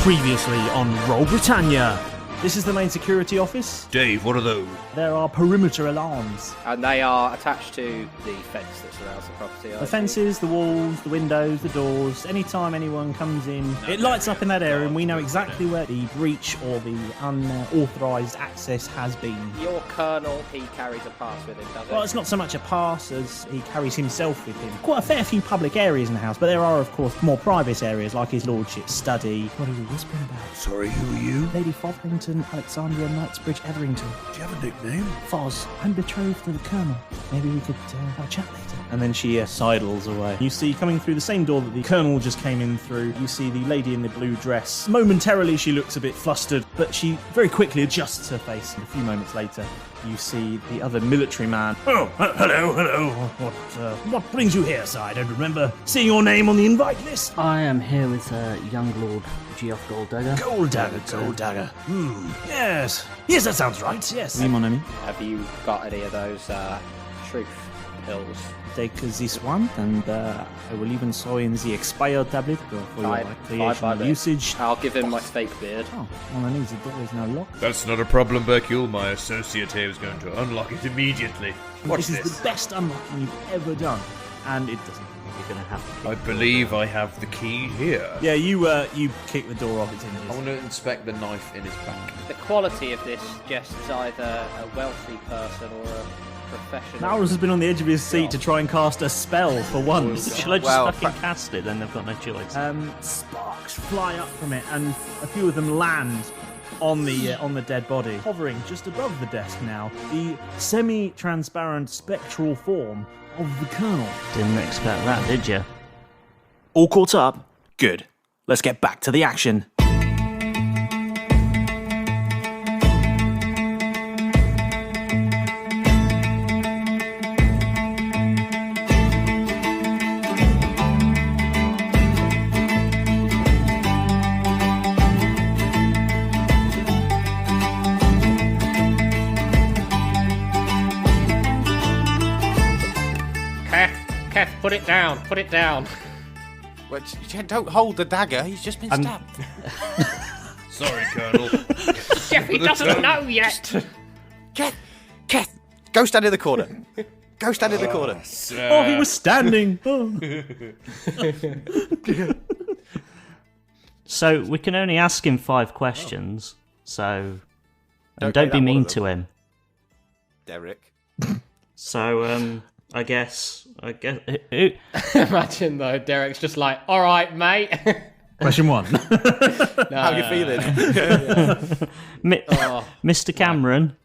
Previously on Roll Britannia. This is the main security office. Dave, what are those? There are perimeter alarms. And they are attached to the fence that surrounds the property. The fences, the walls, the windows, the doors. Anytime anyone comes in, it lights up in that area and we know exactly where the breach or the unauthorised access has been. Your colonel, he carries a pass with him, doesn't he? Well, it's not so much a pass as he carries himself with him. Quite a fair few public areas in the house, but there are, of course, more private areas like his lordship's study. What are you whispering about? Sorry, who are you? Lady Fotherington Alexandria Knightsbridge Etherington. Do you have a nickname? Foz. I'm betrothed to the Colonel. Maybe we could have a chat later. And then she sidles away. You see, coming through the same door that the Colonel just came in through, you see the lady in the blue dress. Momentarily, she looks a bit flustered, but she very quickly adjusts her face. And a few moments later, you see the other military man. Oh, hello. What brings you here, sir? I don't remember seeing your name on the invite list. I am here with young Lord Geoff Goldagger. Goldagger. Yes, that sounds right, yes. Oui, mon ami. Have you got any of those truth pills? Take this one, and I will even throw in the expired tablet for your recreational usage. I'll give him my fake beard. Oh, well, I know the door is now locked. That's not a problem, Berkule. My associate here is going to unlock it immediately. Watch this is the best unlocking you've ever done, and it doesn't. You're going to have to. I believe I have the key here. Yeah, you kick the door off its hinges. I want to inspect the knife in his back. The quality of this suggests either a wealthy person or a professional. Malrus has been on the edge of his seat to try and cast a spell for once. Shall I just fucking cast it? Then they've got no choice. Sparks fly up from it, and a few of them land on the dead body, hovering just above the desk now. The semi-transparent spectral form of the Colonel. Didn't expect that, did you? All caught up? Good. Let's get back to the action. Keth, put it down. Well, don't hold the dagger, he's just been stabbed. Sorry, Colonel. Jeff, he doesn't know yet. Keth, go stand in the corner. Go stand in the corner. Oh, he was standing. So we can only ask him 5 questions. So don't be mean to him, Derek. So I guess. Imagine though, Derek's just like, all right, mate. Question 1. How are you feeling? Mr. Cameron.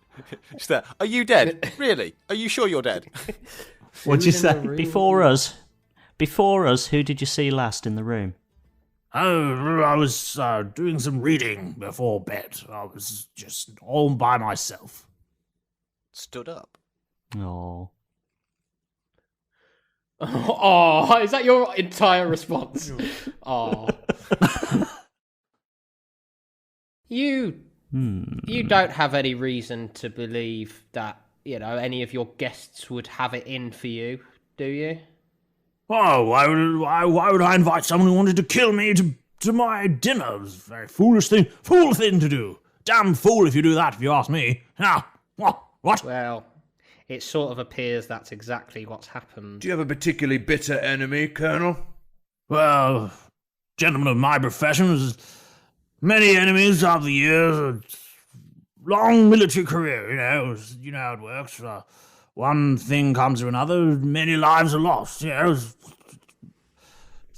Are you dead? Really? Are you sure you're dead? What'd you say? Before us, who did you see last in the room? Oh, I was doing some reading before bed. I was just all by myself. Stood up. Oh. Oh, is that your entire response? Oh. You don't have any reason to believe that, any of your guests would have it in for you, do you? Oh, why would I invite someone who wanted to kill me to my dinner? It was a very fool thing to do. Damn fool if you do that, if you ask me. Now, what? Well, it sort of appears that's exactly what's happened. Do you have a particularly bitter enemy, Colonel? Well, gentlemen of my profession, many enemies over the years, a long military career, you know how it works. One thing comes to another, many lives are lost, It's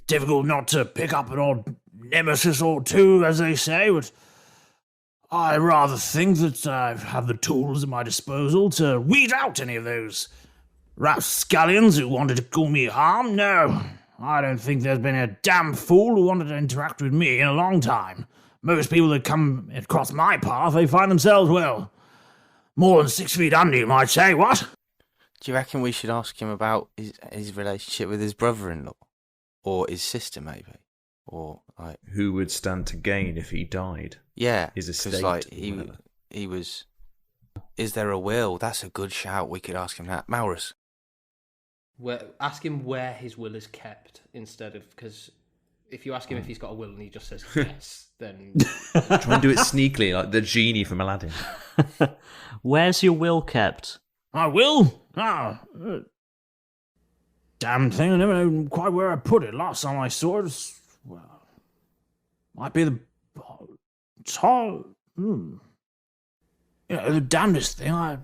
difficult not to pick up an old nemesis or two, as they say, but I rather think that I have the tools at my disposal to weed out any of those rapscallions who wanted to cause me harm. No, I don't think there's been a damn fool who wanted to interact with me in a long time. Most people that come across my path, they find themselves, more than 6 feet under, you might say. What? Do you reckon we should ask him about his relationship with his brother-in-law? Or his sister, maybe? Or, who would stand to gain if he died? Yeah, his estate. He was. Is there a will? That's a good shout. We could ask him that. Malrus. Ask him where his will is kept instead of, because if you ask him if he's got a will and he just says yes, then Try and do it sneakily, like the genie from Aladdin. Where's your will kept? I will? Damn thing, I never know quite where I put it. Last time I saw it, well, might be the the damnedest thing. I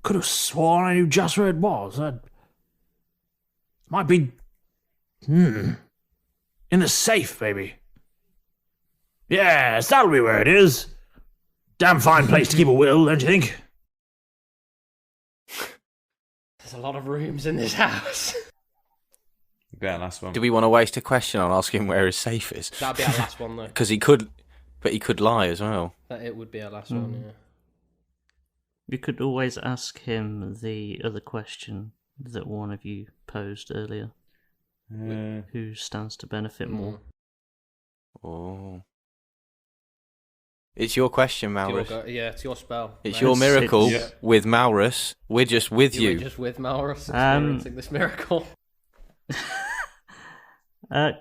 could have sworn I knew just where it was. Might be, in the safe, maybe. Yes, that'll be where it is. Damn fine place to keep a will, don't you think? there's a lot of rooms in this house. Yeah, last one. Do we want to waste a question on asking where his safe is? That'll be our last one, though. Because he could lie as well. It would be our last one, yeah. You could always ask him the other question that one of you posed earlier. Who stands to benefit more? Oh. It's your question, Malrus. It's your spell. It's your miracle Yeah. with Malrus. We're just with you. We're just with Malrus experiencing this miracle.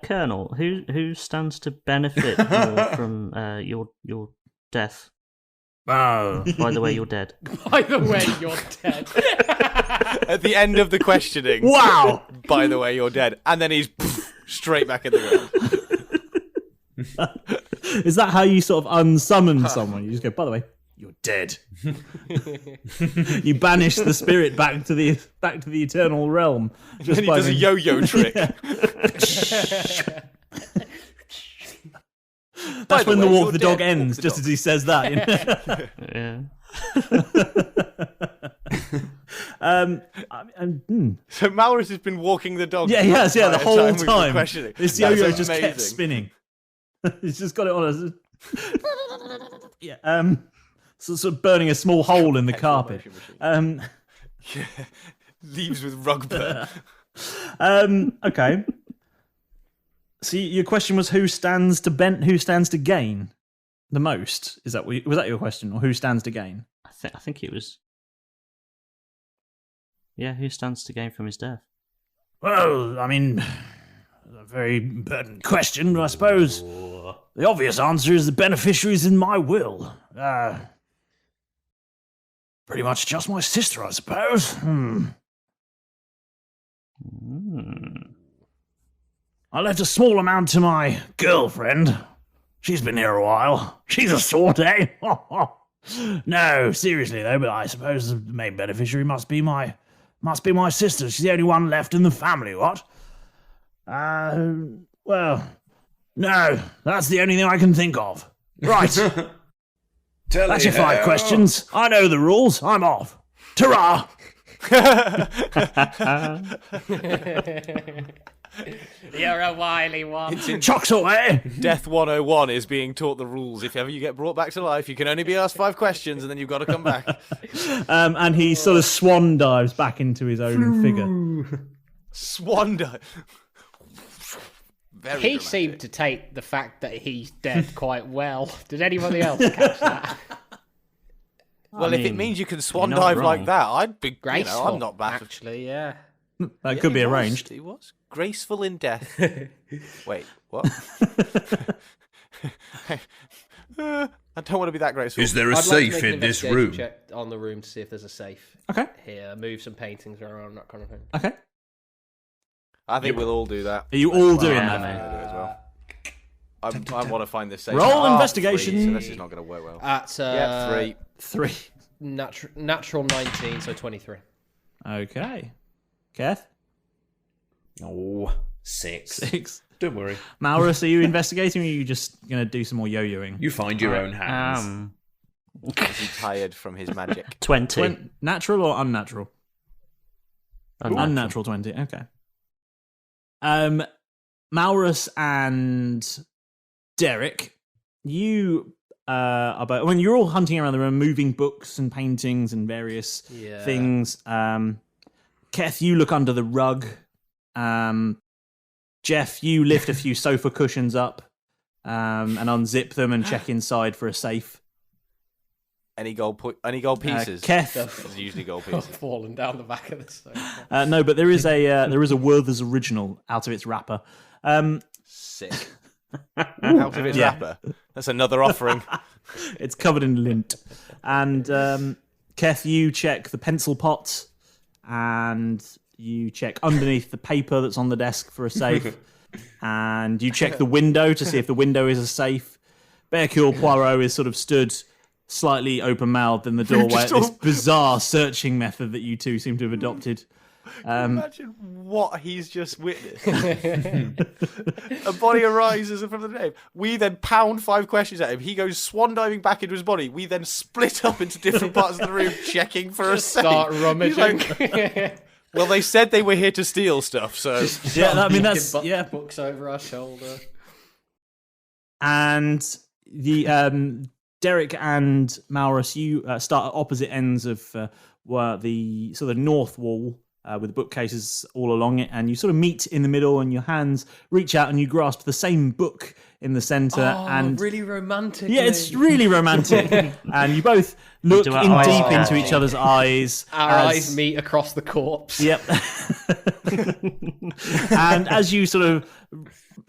Colonel, who stands to benefit more from your death? Oh. By the way, you're dead. By the way, you're dead. At the end of the questioning. Wow! By the way, you're dead. And then he's straight back in the ground. Is that how you sort of unsummon someone? You just go, by the way, You're dead. you banish the spirit back to the eternal realm. And then he does a yo-yo trick. That's when the way, walk you're the dog dead. ends, Walk the just dog. as he says that. So Malrus has been walking the dog. Yeah, he has. Yeah, the whole we've been time. questioning. This That's yo-yo just kept amazing. spinning. He's just got it on a. Yeah. Sort of burning a small hole in the carpet. Yeah. Leaves with rug burn. Okay. So your question was who stands to gain the most? Is that was that your question, or who stands to gain? I think it was. Yeah, who stands to gain from his death? Well, I mean, a very pertinent question, I suppose. The obvious answer is the beneficiaries in my will. Pretty much just my sister, I suppose. I left a small amount to my girlfriend. She's been here a while. She's a sort, eh? No, seriously though, but I suppose the main beneficiary must be my sister. She's the only one left in the family, what? Well, no, that's the only thing I can think of. Right. That's your 5 questions. I know the rules. I'm off. Ta-ra! You're a wily one. Chocks away! Death 101 is being taught the rules. If ever you get brought back to life, you can only be asked 5 questions and then you've got to come back. And he sort of swan dives back into his own figure. Swan dive. Very He dramatic. seemed to take the fact that he's dead quite well. Did anybody else catch that? Well, if it mean, means you can swan you're not dive like wrong. that, I'd be Graceful. I'm not bad. Actually, yeah. That could be he was. arranged. He was graceful in death. Wait, what? I don't want to be that graceful. Is there a I'd like to safe make an in this investigation room? check on the room to see if there's a safe Okay. here. Move some paintings around, that kind of thing. Okay. I think we'll all do that. Are you all doing I'm that, gonna mate? do it as well. I want to find this safe. Roll Ah, investigation. 3, so this is not going to work well. At Yeah, 3. 3. natural 19, so 23. Okay. Keth? Oh, 6. 6. Don't worry. Malrus, are you investigating, or are you just going to do some more yo-yoing? You find your own hands. Is he tired from his magic? 20. Natural or unnatural? Unnatural 20. Okay. Malrus and Derek, you when you're all hunting around the room, moving books and paintings and various things. Keth, you look under the rug. Jeff, you lift a few sofa cushions up and unzip them and check inside for a safe. Any gold pieces? Keth, There's usually gold pieces. Falling down the back of the sofa. no, but there is a Werther's original out of its wrapper. Sick. Out of its Yeah. wrapper. That's another offering. It's covered in lint. And Keth, you check the pencil pot, and you check underneath the paper that's on the desk for a safe, and you check the window to see if the window is a safe. Hercule Poirot is sort of stood slightly open-mouthed in the doorway at this bizarre searching method that you two seem to have adopted. Imagine what he's just witnessed. A body arises from the grave. We then pound 5 questions at him. He goes swan diving back into his body. We then split up into different parts of the room, checking for a safe. Start rummaging. Well, they said they were here to steal stuff, so Yeah, I mean that's books over our shoulder. And the Derek and Malrus, you start at opposite ends of the sort of north wall with bookcases all along it, and you sort of meet in the middle, and your hands reach out and you grasp the same book in the centre. And really romantic. yeah, it's really romantic. And you both look Do in our eyes deep match? into each other's eyes. Our eyes meet across the corpse. Yep. And as you sort of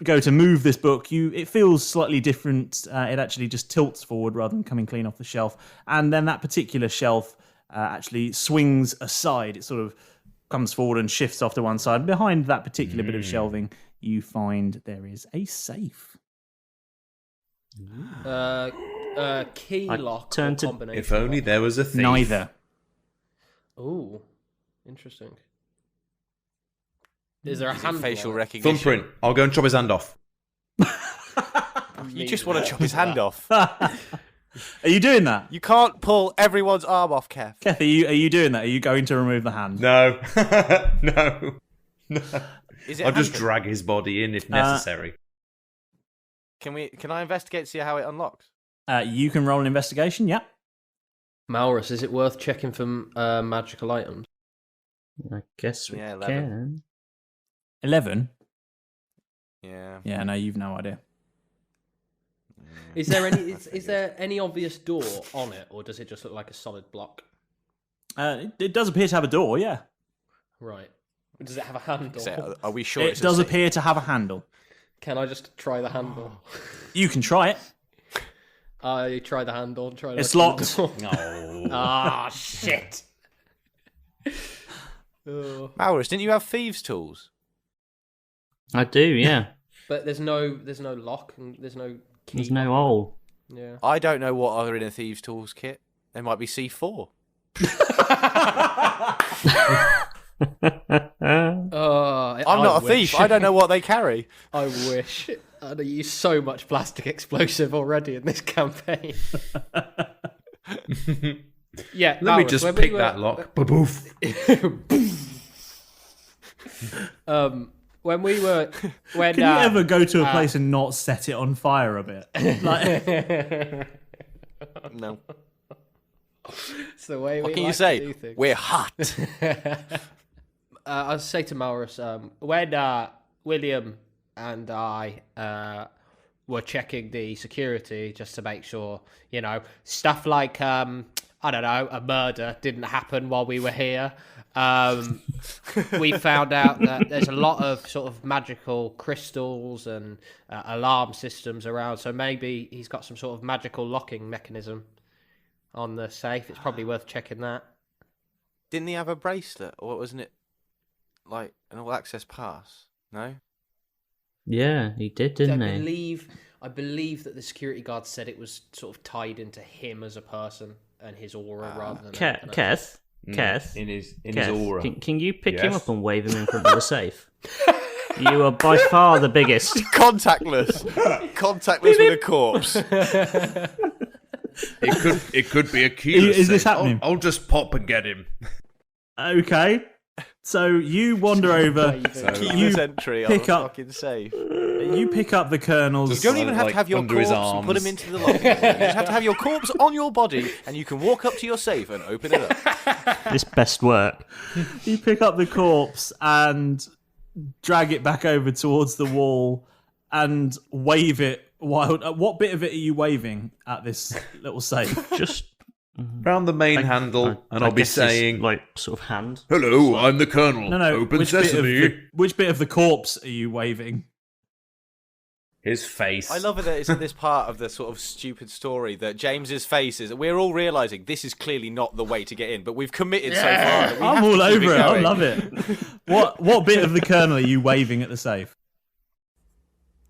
go to move this book, it feels slightly different. It actually just tilts forward rather than coming clean off the shelf. And then that particular shelf actually swings aside. It sort of comes forward and shifts off to one side. Behind that particular bit of shelving, you find there is a safe. Key lock turn or to- combination. If only there was a thief. Neither. Ooh, interesting. Is there a handle facial on it? recognition. Thumbprint. I'll go and chop his hand off. You just want to chop his hand off. Are you doing that? You can't pull everyone's arm off, Keth. Keth, are you doing that? Are you going to remove the hand? No. No. Is it I'll just handle? drag his body in if necessary. Can I investigate to see how it unlocks? You can roll an investigation, yeah. Malrus, is it worth checking for magical items? I guess we Yeah, 11. can. 11? Yeah. Yeah, no, you've no idea. Is there any is there any obvious door on it, or does it just look like a solid block? It does appear to have a door, yeah. Right. Does it have a handle? So, are we sure It it's a does safe? appear to have a handle. Can I just try the handle? You can try it. I try the handle. Try It's knocking the locked. door. No. Ah, shit. Malrus, didn't you have thieves' tools? I do, yeah. But there's no lock and there's no key. There's no hole. Yeah. I don't know what are in a thieves' tools kit. There might be C4. I'm not a thief. I don't know what they carry. I wish. I'd use so much plastic explosive already in this campaign. Yeah, Let me Malrus, just when pick we were- that lock. Ba-boof. When we were, when Can you ever go to a place and not set it on fire a bit? Like, No. it's the way What we can like you to say? do things. We're hot. I'll say to Malrus, when William and I were checking the security just to make sure, stuff like, I don't know, a murder didn't happen while we were here. We found out that there's a lot of sort of magical crystals and alarm systems around, so maybe he's got some sort of magical locking mechanism on the safe. It's probably worth checking that. Didn't he have a bracelet, or wasn't it like an all-access pass? No. Yeah, he did, didn't he? I believe that the security guard said it was sort of tied into him as a person and his aura rather than Keth? In his Keth, aura. Can you pick him Yes. up and wave him in front of the safe? You are by far the biggest. Contactless. Contactless with a corpse. It could be a keyless Is this safe. happening? I'll just pop and get him. okay. So you wander over. Keyless entry on a pick up- fucking safe. You pick up the colonel's. You don't even have to have your under his corpse and put him arms. into the locker. You just have to have your corpse on your body, and you can walk up to your safe and open it up. This best work. You pick up the corpse and drag it back over towards the wall and wave it. What bit of it are you waving at this little safe? Just Round the main handle, and I'll be guess his, saying, like, sort of hand. "Hello, I'm the Colonel. No. Open Which bit, sesame." which bit of the corpse are you waving? His face. I love it that it's in this part of the sort of stupid story that James's face is. We're all realizing this is clearly not the way to get in, but we've committed so far. That we I'm have to all keep over it. I going. love it. What bit of the kernel are you waving at the safe?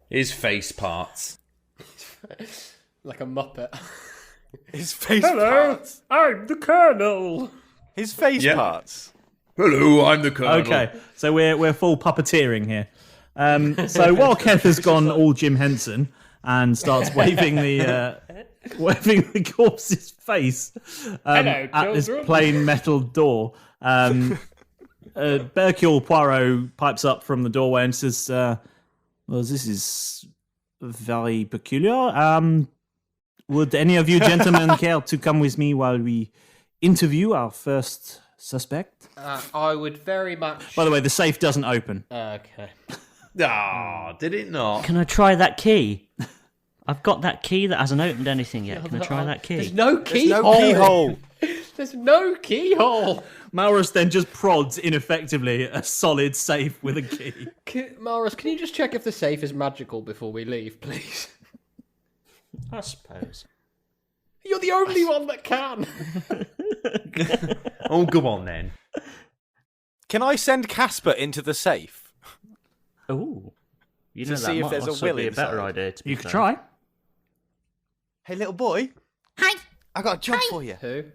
His face parts. Like a muppet. His face parts. I'm the Colonel. His face Yep. parts. Hello, I'm the Colonel. Okay, so we're full puppeteering here. So while Keth has gone all Jim Henson and starts waving the corpse's face at this plain metal door, Hercule Poirot pipes up from the doorway and says, "Well, this is very peculiar. Would any of you gentlemen care to come with me while we interview our first suspect?" I would very much. By the way, the safe doesn't open. Okay. Ah, did it not? Can I try that key? I've got that key that hasn't opened anything yet. Can I try that key? There's no There's keyhole. no keyhole. There's no keyhole. Malrus then just prods ineffectively a solid safe with a key. Malrus, can you just check if the safe is magical before we leave, please? I suppose. You're the only one that can. Oh, go on then. Can I send Casper into the safe? Ooh. You To know, see that if might there's a also will be a better inside. idea, to be You could fair. try. Hey, little boy. Hi. I got a job for you. Who?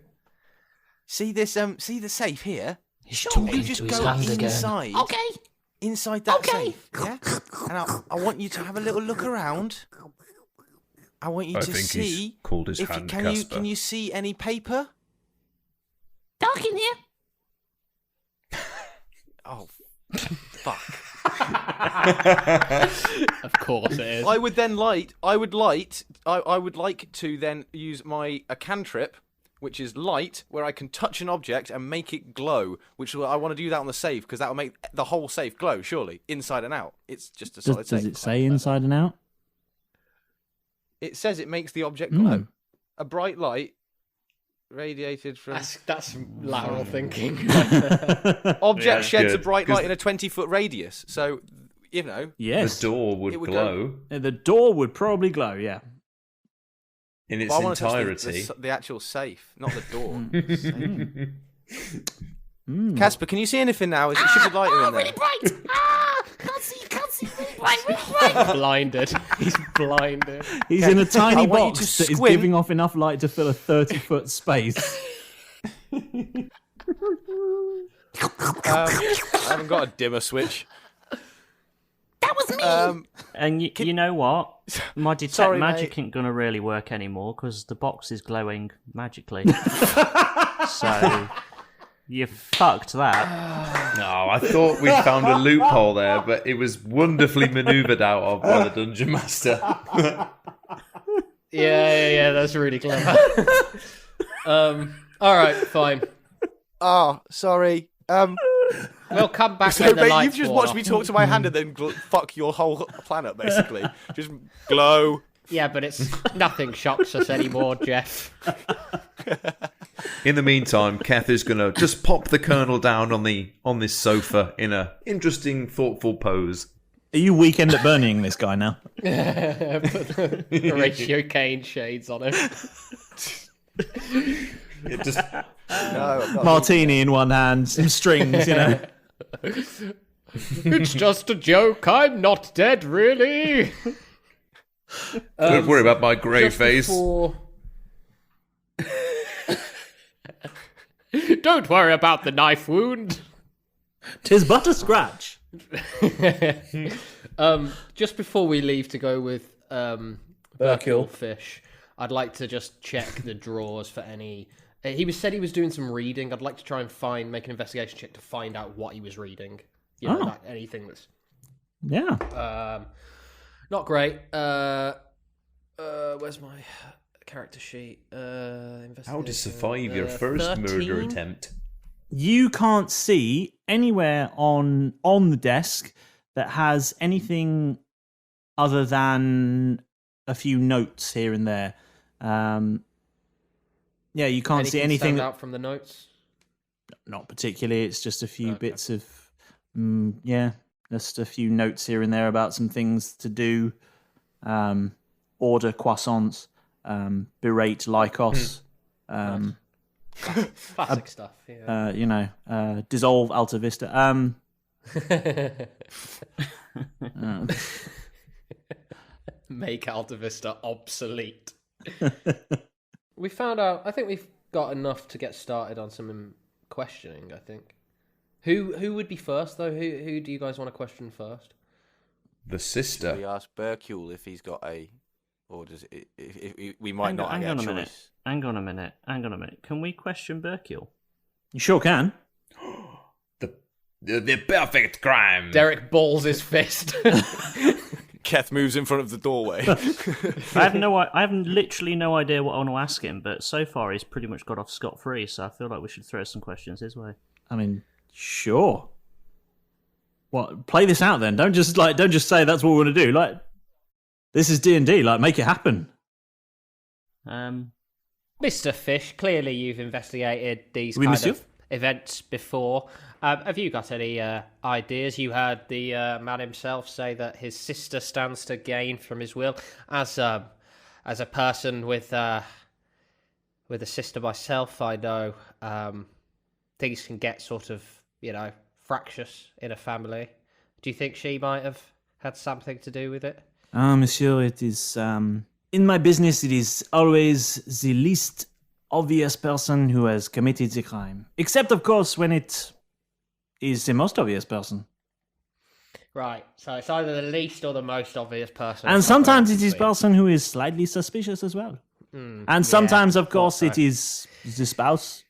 See this? See the safe here? He's You talking just to his go hand again. inside. Okay. Inside that Okay. safe. Yeah. And I want you to have a little look around. I want you I to think see. he's called his if hand can Casper. you see any paper? Dark in here. Oh, fuck. Of course it is. I would like to then use a cantrip, which is light, where I can touch an object and make it glow. Which I want to do that on the safe because that will make the whole safe glow. Surely, inside and out. It's just a solid safe. Does it say inside and out? It says it makes the object glow. Mm. A bright light radiated from That's lateral thinking. object Yeah, sheds a good, bright 'cause- light in a 20-foot radius. So, you know, Yes. The door would It would glow The door would probably glow, yeah. in its but I want to touch entirety. the actual safe, not the door. Safe. Mm. Casper, can you see anything now? It should be lighter in there. Really bright. Can't see. Really bright. Really bright. Blinded. He's blinded. He's in a I tiny want you box to that is squint. giving off enough light to fill a 30-foot space. I haven't got a dimmer switch. That was me. And you know what? My detect Sorry, magic mate. ain't gonna really work anymore because the box is glowing magically. So you fucked that. No, I thought we'd found a loophole there, but it was wonderfully manoeuvred out of by the Dungeon Master. Yeah, that's really clever. All right, fine. Oh, sorry. We'll come back So, when the mate, lights you've just go watched off. me talk to my hand and then fuck your whole planet, basically. Just glow. Yeah, but it's nothing shocks us anymore, Jeff. In the meantime, Keth is gonna just pop the Colonel down on this sofa in a interesting, thoughtful pose. Are you weekend at Burning this guy now? Horatio Kane shades on him. It just No, I'm not. Martini in one hand, some strings, you know. It's just a joke. I'm not dead, really. don't worry about my grey Just face. before- Don't worry about the knife wound. 'Tis but a scratch. Just before we leave to go with Hercule Fish, I'd like to just check the drawers for any. Said he was doing some reading. I'd like to try and make an investigation check to find out what he was reading. You know, Oh. anything that's Yeah. not great. Where's my character sheet? How to survive your first 13? murder attempt? You can't see anywhere on the desk that has anything other than a few notes here and there. Yeah, you can't see anything. stand out from the notes. Not particularly. It's just a few Okay. bits of, just a few notes here and there about some things to do. order croissants, berate Lycos, Classic stuff. Yeah. dissolve Alta Vista. Make Alta Vista obsolete. We found out. I think we've got enough to get started on some questioning. I think. Who would be first though? Who do you guys want to question first? The sister. We ask Berkule if he's got a, or does it? If we might not hang get on a a choice. minute. Hang on a minute. Can we question Berkule? You sure can. The perfect crime. Derek balls his fist. Keth moves in front of the doorway. I have literally no idea what I want to ask him, but so far he's pretty much got off scot-free, so I feel like we should throw some questions his way. I mean, sure. What? Play this out then. Don't just say that's what we want to do. Like, this is D&D. Like, make it happen. Mr. Fish, clearly you've investigated these Oui, kind monsieur. of events before. Have you got any ideas? You heard the man himself say that his sister stands to gain from his will. As a person with a sister myself, I know things can get sort of, fractious in a family. Do you think she might have had something to do with it? Monsieur, it is... in my business, it is always the least obvious person who has committed the crime. Except, of course, when it is the most obvious person. Right, so it's either the least or the most obvious person. And sometimes it is person who is slightly suspicious as well. And sometimes, of course, it is the spouse.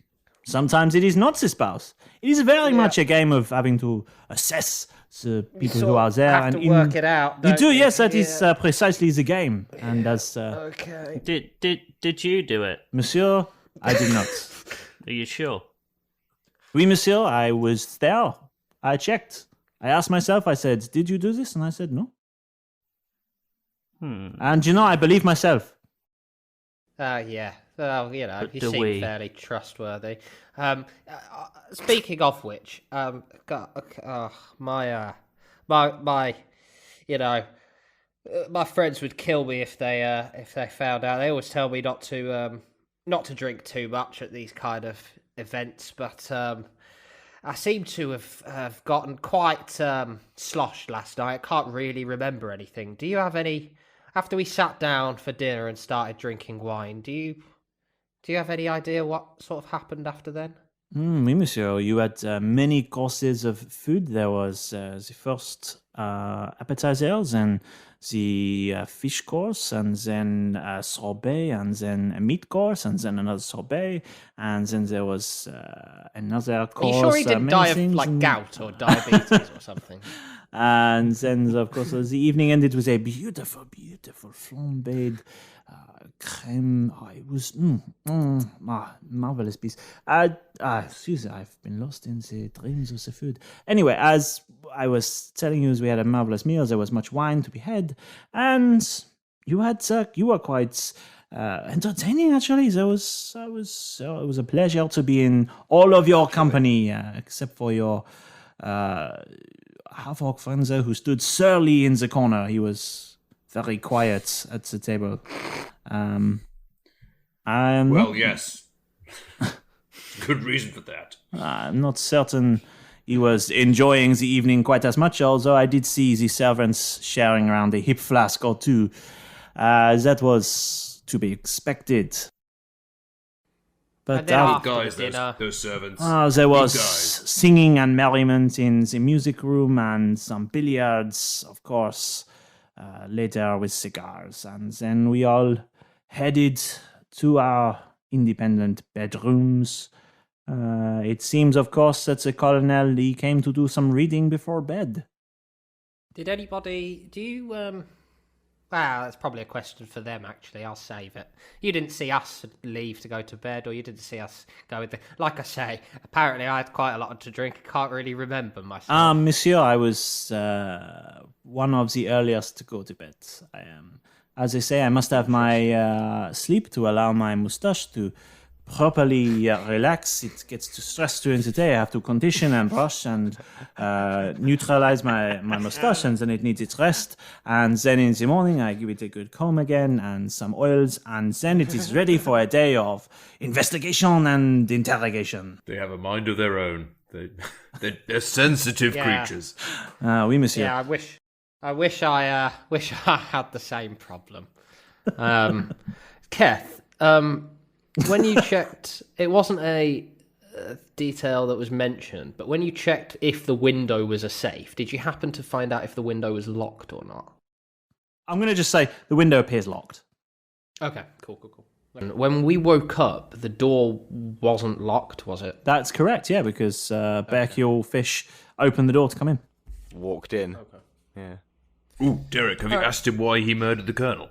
Sometimes it is not the spouse. It is very much a game of having to assess the people who are there. Have to work it out. You don't do, yes, that is precisely the game. And as Okay. Did you do it? Monsieur, I did not. Are you sure? Oui, monsieur, I was there. I checked. I asked myself, I said, did you do this? And I said, no. And I believe myself. Yeah. Well, you do seem we? fairly trustworthy. Speaking of which, my friends would kill me if they found out. They always tell me not to drink too much at these kind of events, but I seem to have gotten quite sloshed last night. I can't really remember anything. Do you have any? After we sat down for dinner and started drinking wine, do you have any idea what sort of happened after then? Oui, monsieur. You had many courses of food. There was the first appetizers and the fish course, and then a sorbet, and then a meat course, and then another sorbet, and then there was another course. Are you sure he didn't die of gout or diabetes or something? And then, of course, the evening ended with a beautiful, beautiful flambéed creme. Oh, it was marvelous piece. Excuse me, I've been lost in the dreams of the food. Anyway, as I was telling you, we had a marvelous meal. There was much wine to be had, and you were quite entertaining. Actually, it was a pleasure to be in all of your company, except for your half-orc friend there who stood surly in the corner. He was very quiet at the table. Well, yes. Good reason for that. I'm not certain he was enjoying the evening quite as much, although I did see the servants sharing around a hip flask or two. That was to be expected. But And then after Guys, the dinner, those servants. there was Good guys. singing and merriment in the music room and some billiards, of course, later with cigars. And then we all headed to our independent bedrooms. It seems, of course, that the colonel, he came to do some reading before bed. did anybody? Do you? Wow, that's probably a question for them. Actually, I'll save it. You didn't see us leave to go to bed, or you didn't see us go with the. Like I say, apparently I had quite a lot to drink. I can't really remember myself. Monsieur, I was one of the earliest to go to bed. I am, as I say, I must have my sleep to allow my mustache to properly relax. It gets too stressed during the day. I have to condition and brush and neutralize my mustache, and then it needs its rest. And then in the morning, I give it a good comb again and some oils, and then it is ready for a day of investigation and interrogation. They have a mind of their own. They're sensitive creatures. Oui, monsieur. Yeah, I wish I had the same problem. Keth, when you checked, it wasn't a detail that was mentioned, but when you checked if the window was a safe, did you happen to find out if the window was locked or not? I'm going to just say the window appears locked. Okay, cool. When we woke up, the door wasn't locked, was it? That's correct, yeah, because Berkiel Fish opened the door to come in. Walked in. Okay. Yeah. Ooh, Derek, have you asked him why he murdered the Colonel?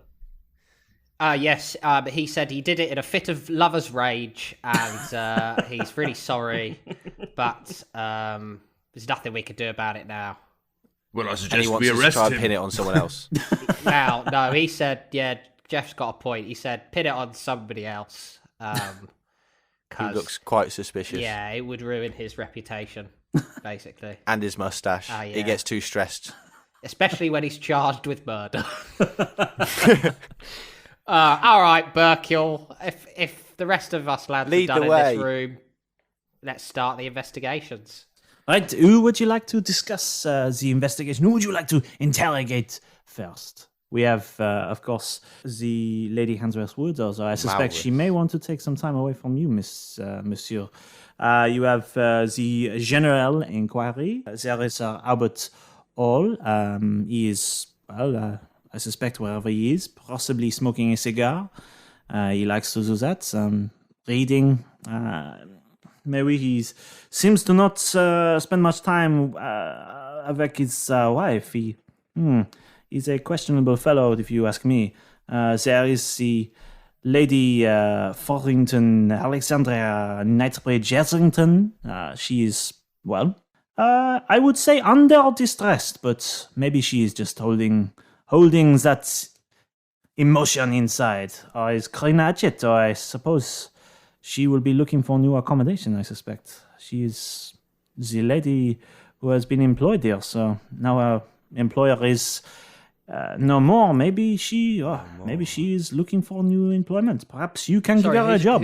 Yes, but he said he did it in a fit of lover's rage, and he's really sorry, but there's nothing we could do about it now. Well, I And suggest he wants we us to arrest try and him. pin it on someone else. Well, no, he said, yeah, Jeff's got a point. He said, pin it on somebody else. He looks quite suspicious. Yeah, it would ruin his reputation, basically. And his mustache. Yeah. He gets too stressed. Especially when he's charged with murder. All right, Berkiel. If the rest of us lads Lead are done the in way. this room, let's start the investigations. Right, who would you like to discuss the investigation? Who would you like to interrogate first? We have, of course, the Lady Hansworth Woods, although I suspect she may want to take some time away from you, monsieur. You have the General Inquiry. There is Albert Hall. He is, well, I suspect wherever he is, possibly smoking a cigar. He likes to do that. Reading. Maybe he seems to not spend much time with his wife. He's a questionable fellow, if you ask me. There is the Lady Forrington Alexandria Knightsbridge Etherington. She is, well, I would say under distress, but maybe she is just holding that emotion inside. Or is Karina Hatchet, or I suppose she will be looking for new accommodation, I suspect. She is the lady who has been employed there, so now our employer is no more. Maybe she is looking for new employment. Perhaps you can give her a job.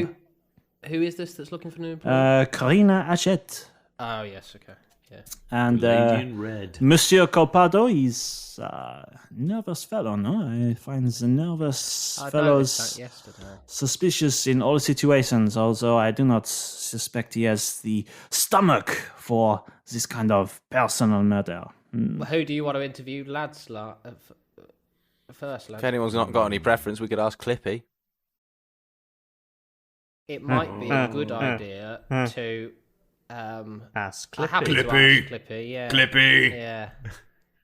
Who is this that's looking for new employment? Karina Hatchet. Oh, yes, okay. Yeah. And Lady in red. Monsieur Colpado is a nervous fellow, no? I find the nervous I fellows noticed that yesterday. suspicious in all situations, although I do not suspect he has the stomach for this kind of personal murder. Well, who do you want to interview, lads? First, lads. If anyone's not got any preference, we could ask Clippy. It might be a good idea to Ask I'm happy Clippy. to ask Clippy, yeah. Clippy. Yeah.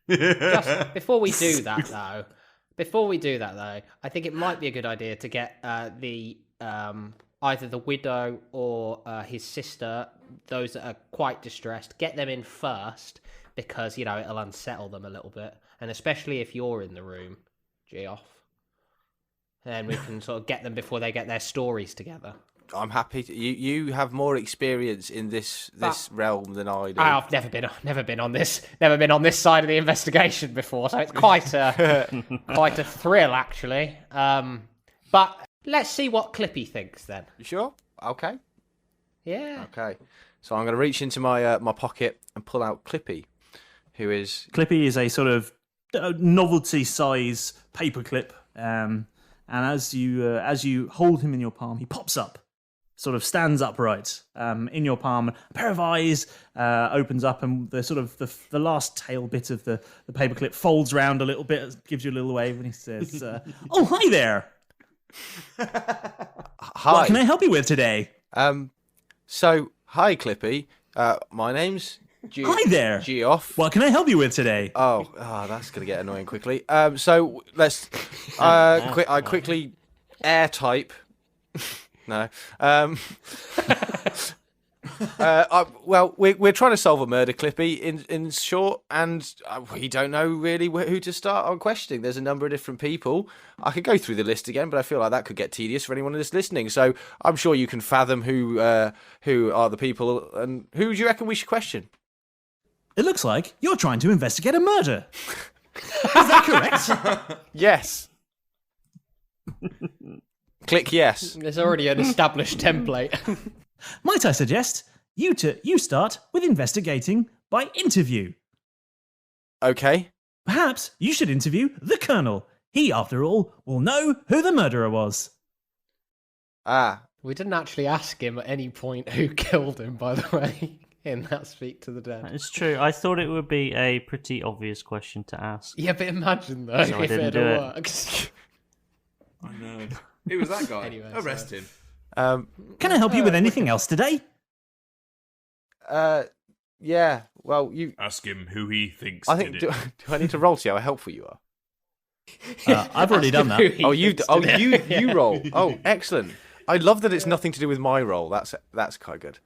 Just before we do that though, I think it might be a good idea to get the either the widow or his sister, those that are quite distressed, get them in first because, you know, it'll unsettle them a little bit. And especially if you're in the room, Geoff. Then we can sort of get them before they get their stories together. I'm happy to, you have more experience in this realm than I do. I've never been on this side of the investigation before, so it's quite a thrill actually. But let's see what Clippy thinks then. You sure? Okay. Yeah. Okay. So I'm going to reach into my my pocket and pull out Clippy, who is Clippy is a sort of novelty size paperclip, and as you hold him in your palm, he pops up, sort of stands upright in your palm. A pair of eyes opens up, and the sort of the last tail bit of the paperclip folds round a little bit, gives you a little wave, and he says, "Oh, hi there. hi. What can I help you with today?" So hi Clippy. My name's Hi there. Geoff. What can I help you with today? Oh, that's gonna get annoying quickly. So let's I quickly air type. No. Well, we're trying to solve a murder, Clippy, in short, and we don't know really who to start on questioning. There's a number of different people. I could go through the list again, but I feel like that could get tedious for anyone that's listening. So I'm sure you can fathom who are the people, and who do you reckon we should question? It looks like you're trying to investigate a murder. Is that correct? Yes. Click yes. There's already an established template. Might I suggest you start with investigating by interview? Okay. Perhaps you should interview the Colonel. He, after all, will know who the murderer was. We didn't actually ask him at any point who killed him, by the way, in that Speak to the Dead. It's true. I thought it would be a pretty obvious question to ask. Yeah, but imagine, though, So I if didn't it do it. worked. I know. It was that guy. Anyway, Arrest him. Can I help you with anything else today? Yeah. Well, you. Ask him who he thinks I think. did Do, it. do I need to roll to see how helpful you are? I've already done that. Oh, you roll. Oh, excellent. I love that it's nothing to do with my role. That's quite good.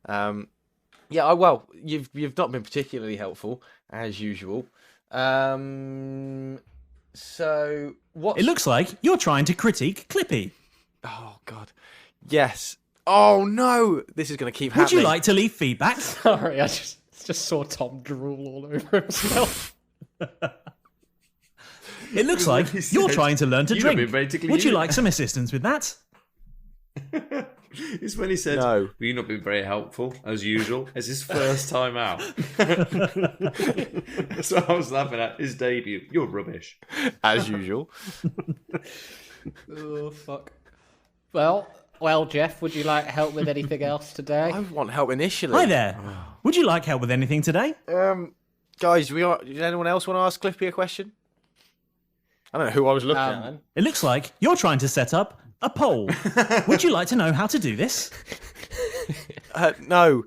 Yeah. Well, you've not been particularly helpful as usual. So what? It looks like you're trying to critique Clippy. Oh God. Yes. Oh no. This is going to keep happening. Would you like to leave feedback? Sorry, I just saw Tom drool all over himself. It looks like he you're said, trying to learn to "You've not drink. been basically Would you you." like some assistance with that? It's when he said, No. "Well, you've not been very helpful, as usual." It's his first time out. That's what I was laughing at. His debut. You're rubbish. As usual? Oh, fuck. Well, Jeff, would you like help with anything else today? I want help initially. Hi there. Would you like help with anything today? Guys, did anyone else want to ask Clippy a question? I don't know who I was looking at then. It looks like you're trying to set up a poll. Would you like to know how to do this? No.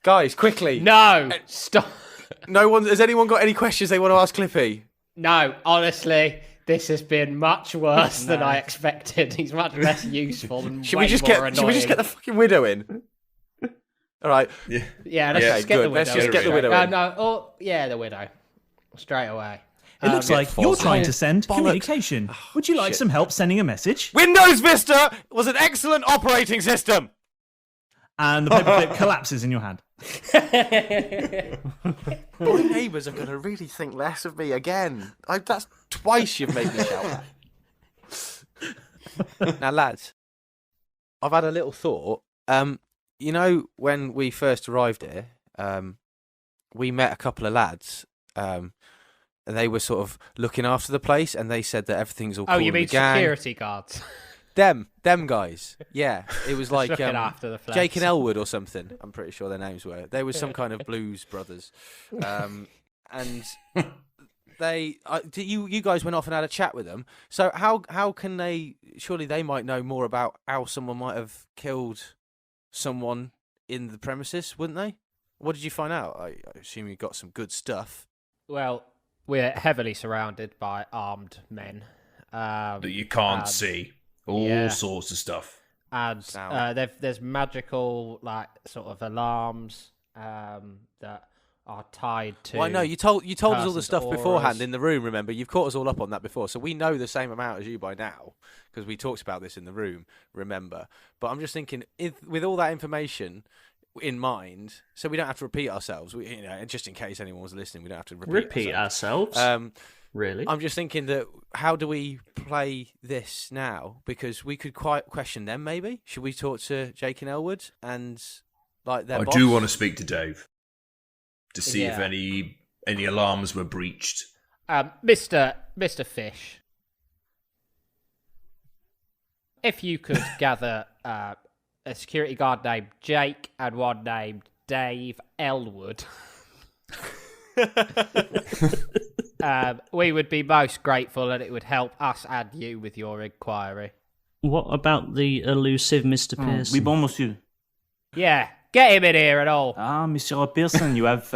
Guys, quickly. No! Stop! No one. Has anyone got any questions they want to ask Clippy? No, honestly, this has been much worse than I expected. He's much less useful and Should way we just more get the fucking widow in? All right. Yeah, let's Okay, just get good. the widow. Let's just get the widow in. The widow. Straight away. It looks like you're trying to send communication. Would you like some help sending a message? Windows Vista was an excellent operating system. And the paperclip collapses in your hand. My neighbours are going to really think less of me again. That's twice you've made me shout that. Now, lads, I've had a little thought. You know, when we first arrived here, we met a couple of lads. They were sort of looking after the place, and they said that everything's all cool. Oh, you in the mean gang. security guards? Them guys. Yeah, it was like looking after the place. Jake and Elwood or something. I'm pretty sure their names were. They were some kind of blues brothers, and they. You guys went off and had a chat with them. So how can they? Surely they might know more about how someone might have killed someone in the premises, wouldn't they? What did you find out? I assume you got some good stuff. Well, we're heavily surrounded by armed men. That you can't see. All sorts of stuff. And there's magical, like, sort of alarms that are tied to. Well, I know you told us all the person's stuff beforehand auras. in the room. Remember, you've caught us all up on that before, so we know the same amount as you by now because we talked about this in the room. Remember, but I'm just thinking, with all that information in mind, so we don't have to repeat ourselves. Just in case anyone was listening, we don't have to repeat ourselves. Really? I'm just thinking that how do we play this now? Because we could quite question them. Maybe should we talk to Jake and Elwood and like their I boss? do want to speak to Dave to see if Yeah. any alarms were breached. Mr. Fish, if you could gather a security guard named Jake and one named Dave Elwood, we would be most grateful, and it would help us and you with your inquiry. What about the elusive Mr. Pearson? Oui, bon, monsieur. Yeah, get him in here and all. Ah, Monsieur Pearson, you have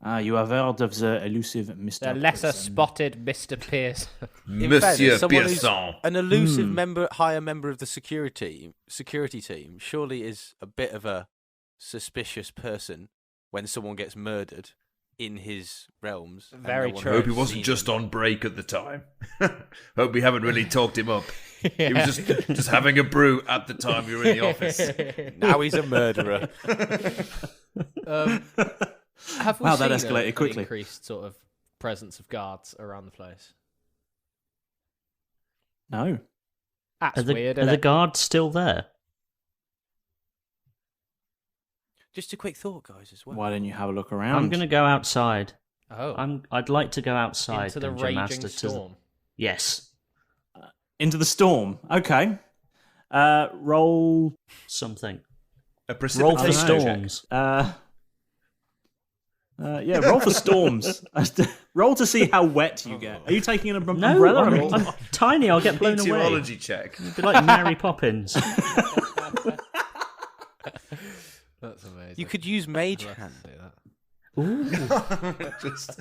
You have heard of the elusive Mr. The lesser Pearson. spotted Mr. Pierce. Monsieur fairness, someone who's Pierson. an elusive higher member of the security team, surely is a bit of a suspicious person when someone gets murdered in his realms. and Very no one true. Hope he has wasn't seen just them. on break at the time. Hope we haven't really talked him up. He was just having a brew at the time we were in the office. Now he's a murderer. Have we Wow, that seen escalated an quickly. increased sort of presence of guards around the place? No. That's Are the, weird, are isn't the it? guards still there? Just a quick thought, guys, as well. Why don't you have a look around? I'm going to go outside. Oh, I'd like to go outside. into the Dungeon raging Master, storm. Yes. Into the storm. Okay. Roll. Something. A Roll for precipitation check. storms. Yeah, roll for storms. Roll to see how wet you get. Are you taking an No, umbrella? I'm tiny. I'll get blown away. Meteorology check. Be like Mary Poppins. That's amazing. You could use Mage I'd love Hand. to do that. Just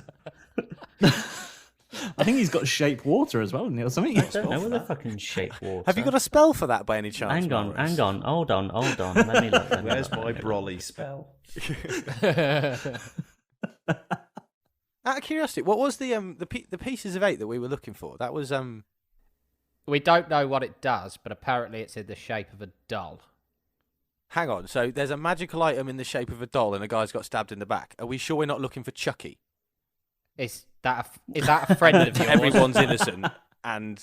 I think he's got shape water as well, isn't he, or something? I don't know whether fucking shape water. Have you got a spell for that by any chance? Hang on, Malrus? hang on. Hold on. Let me look. where's my brolly spell? Out of curiosity, what was the pieces of 8 that we were looking for? That was We don't know what it does, but apparently it's in the shape of a doll. Hang on. So there's a magical item in the shape of a doll, and a guy's got stabbed in the back. Are we sure we're not looking for Chucky? Is that a friend of yours? Everyone's innocent, and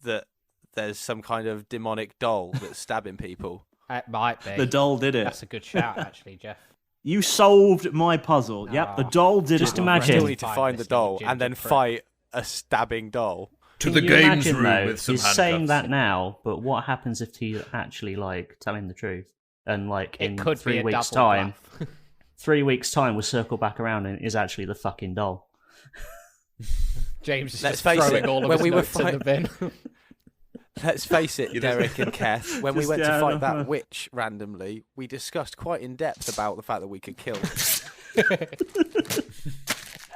that there's some kind of demonic doll that's stabbing people. It might be. The doll did it. That's a good shout, actually, Jeff. You solved my puzzle. Yep, the doll did Just it. imagine. Still need to Find find the this little doll and then ginger fight a stabbing doll. To Can the you games imagine, room though, with some he's handcuffs. saying that now, but what happens if he's actually like telling the truth? And like It in could be 3 a weeks' double time, bluff. 3 weeks' time, we'll circle back around and it is actually the fucking doll. James is Let's just face throwing it, all of when his we were notes in the bin. Let's face it, Derek and Keth, when we Just, went to yeah, fight no. that witch randomly, we discussed quite in depth about the fact that we could kill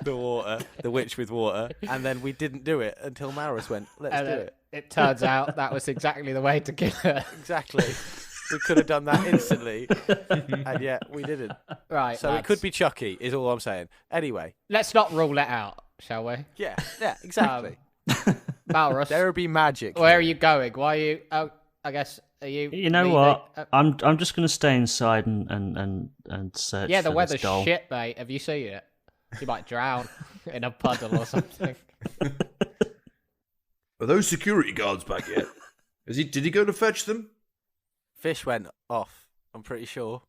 the witch with water, and then we didn't do it until Malrus went, let's And do it. it turns out that was exactly the way to kill her. Exactly. We could have done that instantly, and yet we didn't. Right, So it lads. could be Chucky, is all I'm saying. Anyway, Let's not rule it out, shall we? yeah, exactly. Malrus, There would be magic. where are you going? Why are you... Oh, I guess, are you... You know leaving? what? I'm just gonna stay inside and search. Yeah, the for weather's this doll. shit, mate. Have you seen it? You might drown in a puddle or something. Are those security guards back yet? Did he go to fetch them? Fish went off, I'm pretty sure.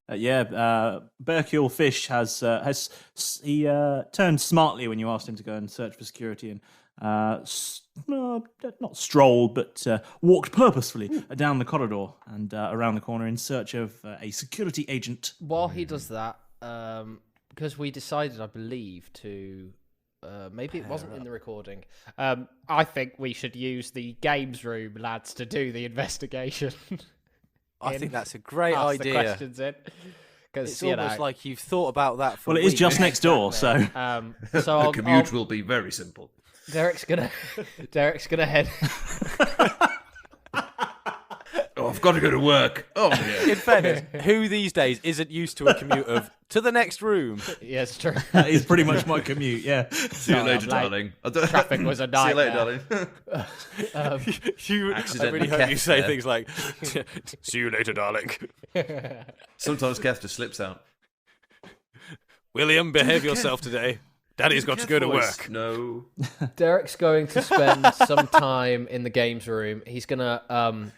Berkiel Fish has turned smartly when you asked him to go and search for security and not strolled but walked purposefully down the corridor and around the corner in search of a security agent. While he does that, because we decided, I believe, to... maybe it wasn't in the recording. I think we should use the games room lads to do the investigation. I think that's a great Ask the idea. questions in. Because It's almost like you've thought about that for Well, it is weeks. just next door, so so The commute will be very simple. Derek's gonna head. Oh, I've got to go to work. Oh, yeah. In fairness, who these days isn't used to a commute of to the next room? Yeah, it's true. that is pretty much my commute. Yeah. See you Sorry, later, I'm late. darling. Traffic was a See you later, nightmare. darling. I Accidentally really hope you Keth say there. things like "See you later, darling." Sometimes Keth just slips out. William, behave yourself today. Daddy's got to go to Voice. work. No. Derek's going to spend some time in the games room. He's gonna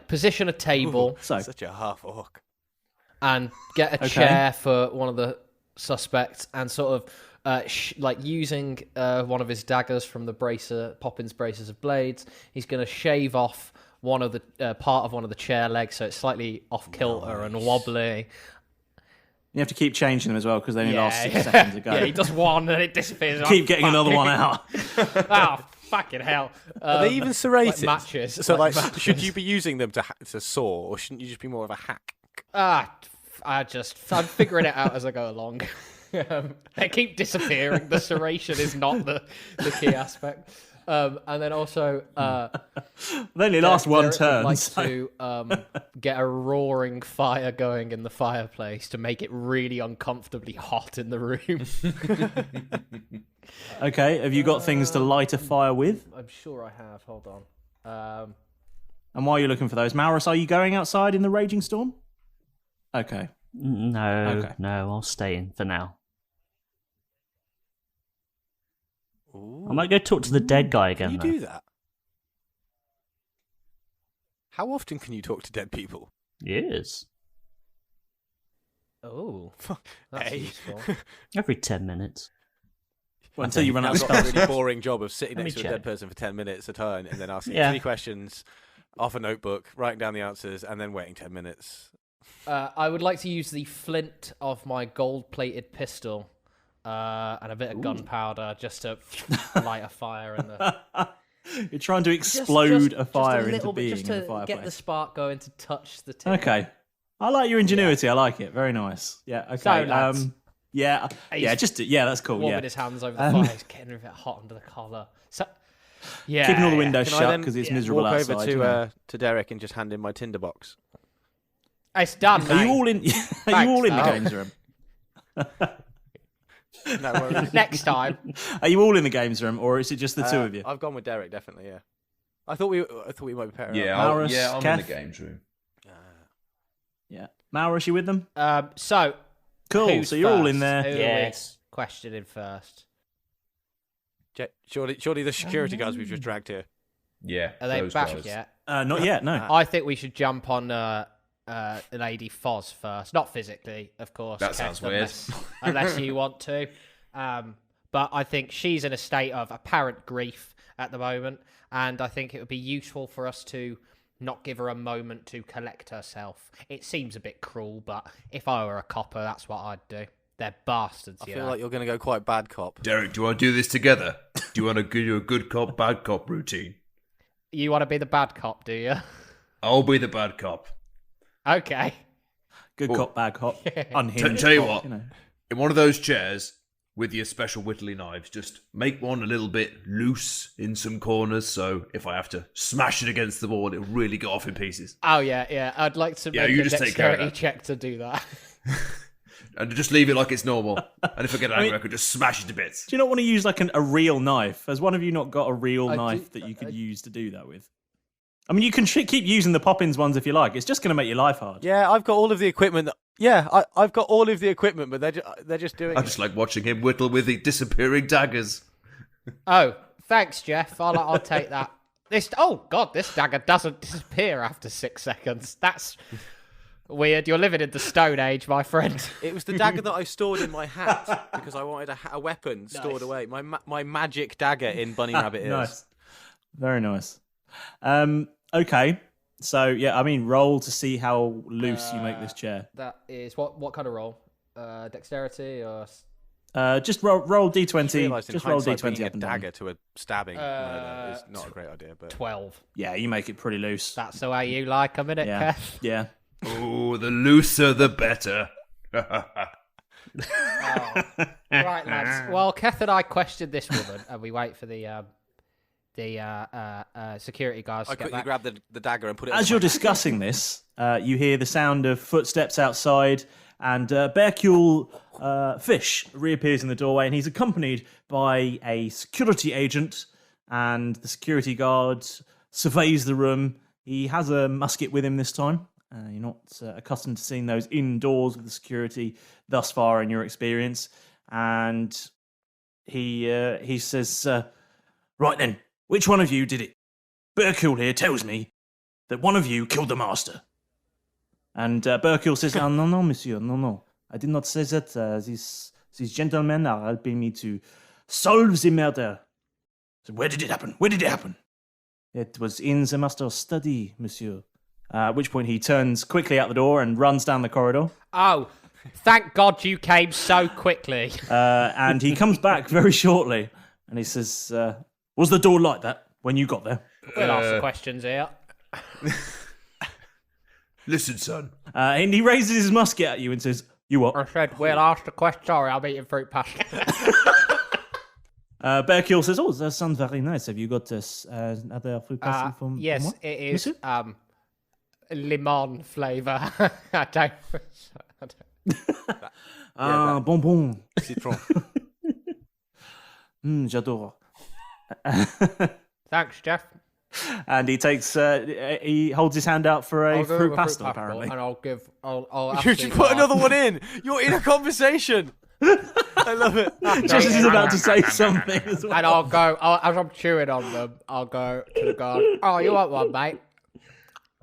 position a table So Such a half orc. and get a Okay. chair for one of the suspects and sort of using one of his daggers from the Poppins braces of blades. He's going to shave off one of the part of one of the chair legs so it's slightly off kilter and wobbly. you have to keep changing them as well because they only last 6 yeah. seconds ago. Yeah, he does one and it disappears. Keep getting another one out. Oh, fucking hell. Are they even serrated? Like matches. So, like like, matches. should you be using them to saw, or shouldn't you just be more of a hack? I'm figuring it out as I go along. They keep disappearing. The serration is not the key aspect. And then also, they only last one Derek turn. would like so- to get a roaring fire going in the fireplace to make it really uncomfortably hot in the room. Okay, have you got things to light a fire with? I'm sure I have. Hold on. And while you're looking for those, Malrus, are you going outside in the raging storm? Okay. No, Okay. no, I'll stay in for now. Ooh. I might go talk to the dead guy again, Can you though. do that? How often can you talk to dead people? Yes. Oh, that's Hey. useful. Every 10 minutes. Well, until you run out of I've got a spells. really boring job of sitting Let me next to a dead check. person for 10 minutes a turn and then asking Yeah. 3 questions off a notebook, writing down the answers, and then waiting 10 minutes. I would like to use the flint of my gold-plated pistol and a bit of gunpowder just to light a fire in the. You're trying to explode a fire into little bit, being just in the to fireplace. get the spark going to touch the tin. Okay. I like your ingenuity. I like it. Very nice. Yeah. Okay. So, lads. Yeah. Yeah. That's cool. Warming Yeah. his hands over the fire, he's getting a bit hot under the collar. So, yeah, Keeping all the windows Can I shut then because it's miserable walk outside. over you know. to Derek and just hand him my tinderbox? It's done. Are you mate. all in? Are you Thanks, all in the Al. games room? No worries. Next time. Are you all in the games room, or is it just the two of you? I've gone with Derek, definitely. Yeah. I thought we might be pairing Yeah, up. Malrus, I'm in Keth? the games room. Yeah. Malrus, you with them? So, Cool. who's So you're all in first? there. Who are we Yes. questioning first? Surely the security guards we've just dragged here. Yeah, Are they those back guys. yet? Not yet. No. I think we should jump on Lady Foz first. Not physically, of course. That Kev, sounds weird. Unless you want to. But I think she's in a state of apparent grief at the moment, and I think it would be useful for us to not give her a moment to collect herself. It seems a bit cruel, but if I were a copper, that's what I'd do. They're bastards, I you feel know. like you're going to go quite bad cop. Derek, do you want to do this together? Do you want to do a good cop, bad cop routine? You want to be the bad cop, do you? I'll be the bad cop. Okay. Good cop, bad cop. Tell Unhinged. you cop, what, you know. in one of those chairs with your special whittly knives, just make one a little bit loose in some corners, so if I have to smash it against the wall, it'll really go off in pieces. Oh, yeah. I'd like to Yeah, make you a just take care of dexterity that. check to do that. And just leave it like it's normal. And if I get angry, I could just smash it to bits. Do you not want to use like a real knife? Has one of you not got a real I knife do- that you could use to do that with? I mean, you can keep using the Poppins ones if you like. It's just going to make your life hard. Yeah, I've got all of the equipment. I've got all of the equipment, but they're just doing I it. just like watching him whittle with the disappearing daggers. Oh, thanks, Jeff. I'll take that. This dagger doesn't disappear after 6 seconds. That's weird. You're living in the Stone Age, my friend. It was the dagger that I stored in my hat because I wanted a weapon stored away. My magic dagger in bunny rabbit ears. Nice. Very nice. Okay. So, yeah, I mean, roll to see how loose you make this chair. That is what kind of roll? Dexterity or Just roll D20. Realised in Just roll hindsight, D20 bringing up and a down. dagger to a stabbing murder is not a great idea. But 12. Yeah, you make it pretty loose. That's the way you like them, innit, Yeah. Kev? Yeah. Oh, the looser the better. Right, lads. Well, Keth and I questioned this woman, and we wait for the security guards I to get quickly back. grabbed the dagger and put it. As you're discussing this, you hear the sound of footsteps outside, and Bearcule Fish reappears in the doorway, and he's accompanied by a security agent, and the security guard surveys the room. He has a musket with him this time. You're not accustomed to seeing those indoors with the security thus far in your experience. And he says, right then, which one of you did it? Bearcule here tells me that one of you killed the master. And Bearcule says, oh, no, monsieur, no. I did not say that. These gentlemen are helping me to solve the murder. So where did it happen? It was in the master's study, monsieur. At which point he turns quickly out the door and runs down the corridor. Oh, thank God you came so quickly. And he comes back very shortly. And he says, was the door like that when you got there? We'll ask the questions here. Listen, son. And he raises his musket at you and says, "You what?" I said, we'll ask the question. Sorry, I'm eating fruit pasta. Bearkill says, "Oh, that sounds very nice. Have you got this other fruit pasta from? Yes, from what? it is Monsieur?" lemon flavour. I don't. Bonbon. Citron. J'adore. Thanks, Jeff. And he takes, he holds his hand out for a I'll go fruit with pasta, fruit apparently. and I'll You actually should put another one in. You're in a conversation. I love it. Just as he's about to say something as well. And I'll go, as I'm chewing on them, I'll go to the guard. Oh, you want one, mate?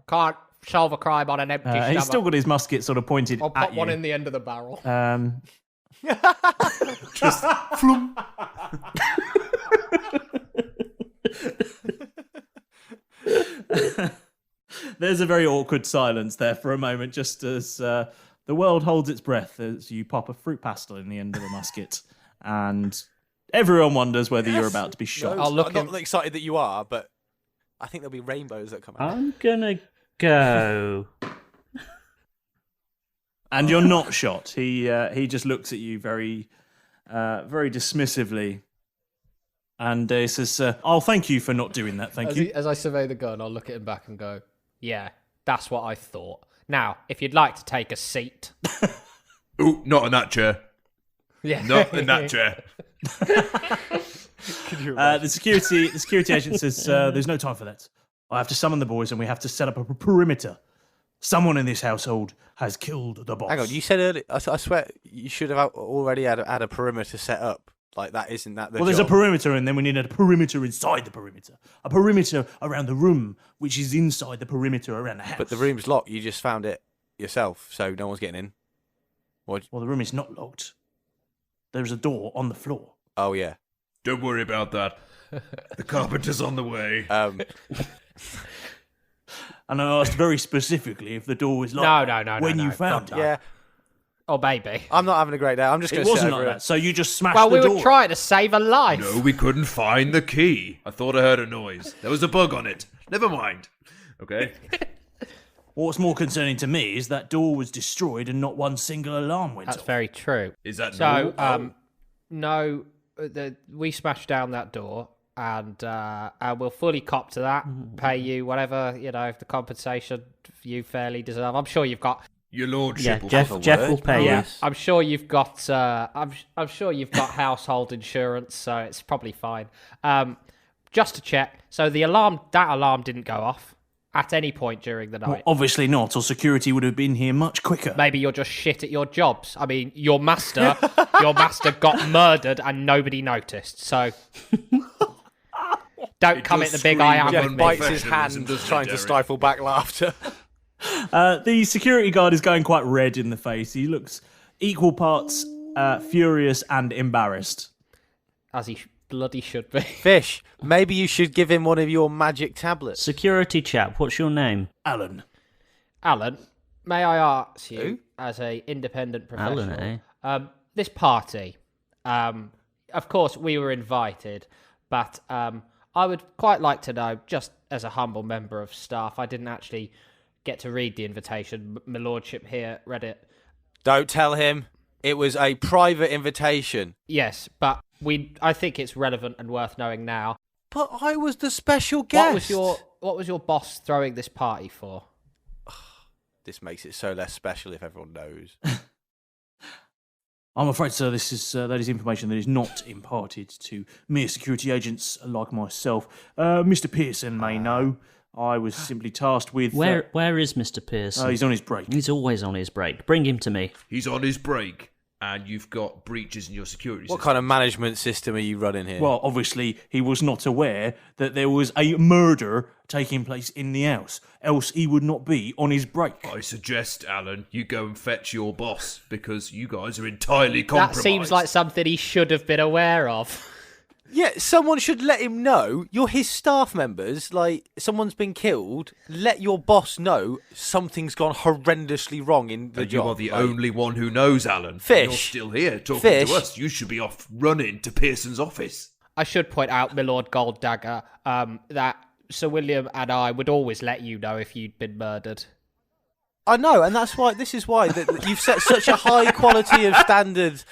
Can't solve a crime on an empty stomach. He's still got his musket sort of pointed I'll at pop you. one in the end of the barrel. Just flum. There's a very awkward silence there for a moment, just as the world holds its breath as you pop a fruit pasta in the end of the musket. And everyone wonders whether you're about to be shot. I'll look I'm not excited that you are, but I think there'll be rainbows that come out. I'm gonna go. And you're not shot. He just looks at you very dismissively. And he says, "I'll thank you for not doing that, thank you." As I survey the gun, I'll look at him back and go, yeah, that's what I thought. Now, if you'd like to take a seat. Ooh, not in that chair. Yeah. Not in that chair. The security agent says, "There's no time for that. I have to summon the boys and we have to set up a perimeter. Someone in this household has killed the boss." Hang on, you said earlier. I swear you should have already had a perimeter set up. Like that, isn't that the? Well, there's a job? perimeter, and then we need a perimeter inside the perimeter. A perimeter around the room, which is inside the perimeter around the house. But the room's locked. You just found it yourself, so no one's getting in. Well, the room is not locked. There's a door on the floor. Oh yeah. Don't worry about that. The carpenter's on the way. And I asked very specifically if the door was locked. No, when you no. found it. Yeah. Oh, baby. I'm not having a great day. I'm just It going to sit wasn't over like it. that. So you just smashed Well, the we door. were trying to save a life. No, we couldn't find the key. I thought I heard a noise. There was a bug on it. Never mind. Okay. What's more concerning to me is that door was destroyed and not one single alarm went That's off. very true. Is that So, normal? no, we smashed down that door, and we'll fully cop to that. Pay you whatever the compensation you fairly deserve. I'm sure you've got. Your Yeah, lordship will Jeff will pay you. I'm sure you've got. I'm sure you've got household insurance, so it's probably fine. Just to check, so that alarm didn't go off at any point during the night. Well, obviously not, or security would have been here much quicker. Maybe you're just shit at your jobs. I mean, your master got murdered and nobody noticed. So don't come at the big I am scream with Jeff me. bites his Professionalism, hand, doesn't it, trying to Derek? stifle back laughter. The security guard is going quite red in the face. He looks equal parts furious and embarrassed. As he bloody should be. Fish, maybe you should give him one of your magic tablets. Security chap, what's your name? Alan. Alan, may I ask you, Who? as a independent professional, Alan, this party, of course, we were invited, but I would quite like to know, just as a humble member of staff, I didn't actually get to read the invitation. My lordship here read it. Don't tell him. It was a private invitation. Yes, but I think it's relevant and worth knowing now. But I was the special guest. What was your boss throwing this party for? This makes it so less special if everyone knows. I'm afraid, sir, that is information that is not imparted to mere security agents like myself. Mr. Pearson may know. I was simply tasked with... where is Mr. Pearson? he's on his break. He's always on his break. Bring him to me. He's on his break, and you've got breaches in your security What system. kind of management system are you running here? Well, obviously, he was not aware that there was a murder taking place in the house, else he would not be on his break. I suggest, Alan, you go and fetch your boss, because you guys are entirely compromised. That seems like something he should have been aware of. Yeah, someone should let him know. You're his staff members. Like, someone's been killed. Let your boss know something's gone horrendously wrong in the And you job. are the Like, only one who knows, Alan. Fish. You're still here talking Fish. to us. You should be off running to Pearson's office. I should point out, my Lord Golddagger, that Sir William and I would always let you know if you'd been murdered. I know, and that's why. This is why that you've set such a high quality of standard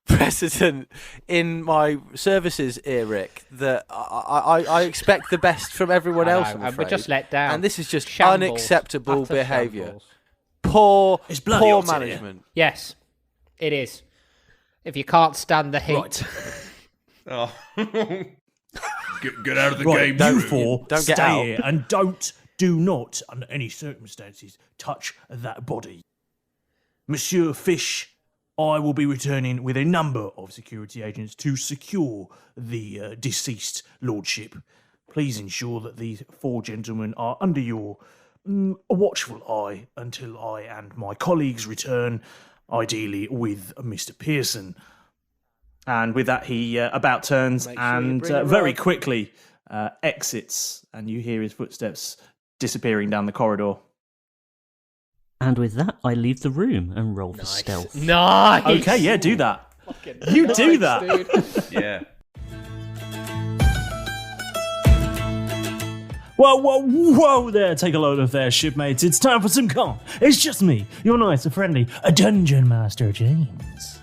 precedent in my services, Eric, that I expect the best from everyone else. I'm afraid. We're just let down, and this is just shambles, unacceptable behaviour. Shambles. Poor management. Yes, it is. If you can't stand the heat, Right. Oh. get out of the Right, game. you four, Don't get stay out. here and do not, under any circumstances, touch that body. Monsieur Fish, I will be returning with a number of security agents to secure the deceased lordship. Please ensure that these four gentlemen are under your watchful eye until I and my colleagues return, ideally with Mr. Pearson. And with that, he about turns and very quickly exits, and you hear his footsteps disappearing down the corridor. And with that, I leave the room and roll for stealth. Nice. Okay, yeah, do that. You do that. Dude. Yeah. Whoa there, take a load of there, shipmates. It's time for some calm. It's just me, your nice and friendly, a Dungeon Master James.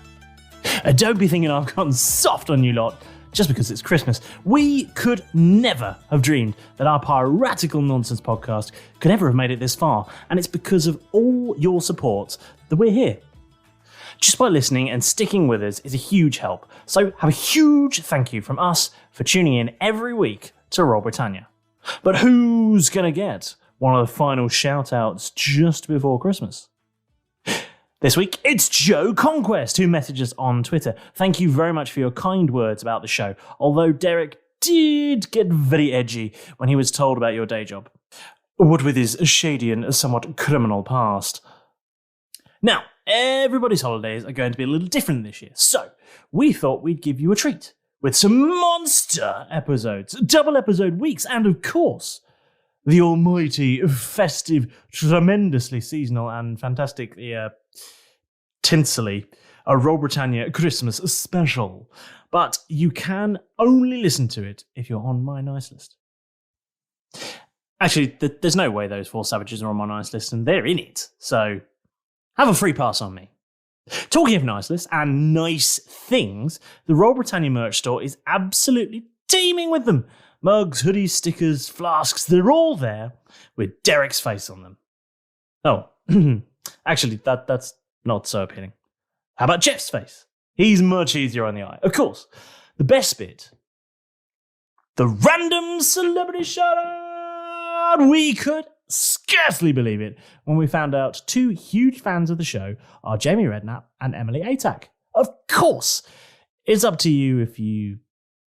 Don't be thinking I've gone soft on you lot just because it's Christmas. We could never have dreamed that our piratical nonsense podcast could ever have made it this far, and it's because of all your support that we're here. Just by listening and sticking with us is a huge help, so have a huge thank you from us for tuning in every week to Roll Britannia. But who's going to get one of the final shout-outs just before Christmas? This week, it's Joe Conquest, who messages on Twitter. Thank you very much for your kind words about the show, although Derek did get very edgy when he was told about your day job. What with his shady and somewhat criminal past. Now, everybody's holidays are going to be a little different this year, so we thought we'd give you a treat with some monster episodes, double episode weeks, and of course, the almighty, festive, tremendously seasonal and fantastic, tinsely, a Roll Britannia Christmas special. But you can only listen to it if you're on my nice list. Actually, there's no way those four savages are on my nice list, and they're in it, so have a free pass on me. Talking of nice lists and nice things, the Roll Britannia merch store is absolutely teeming with them. Mugs, hoodies, stickers, flasks, they're all there with Derek's face on them. Oh, actually, that's not so appealing. How about Jeff's face? He's much easier on the eye. Of course, the best bit, the random celebrity shout-out. We could scarcely believe it when we found out two huge fans of the show are Jamie Redknapp and Emily Atack. Of course, it's up to you if you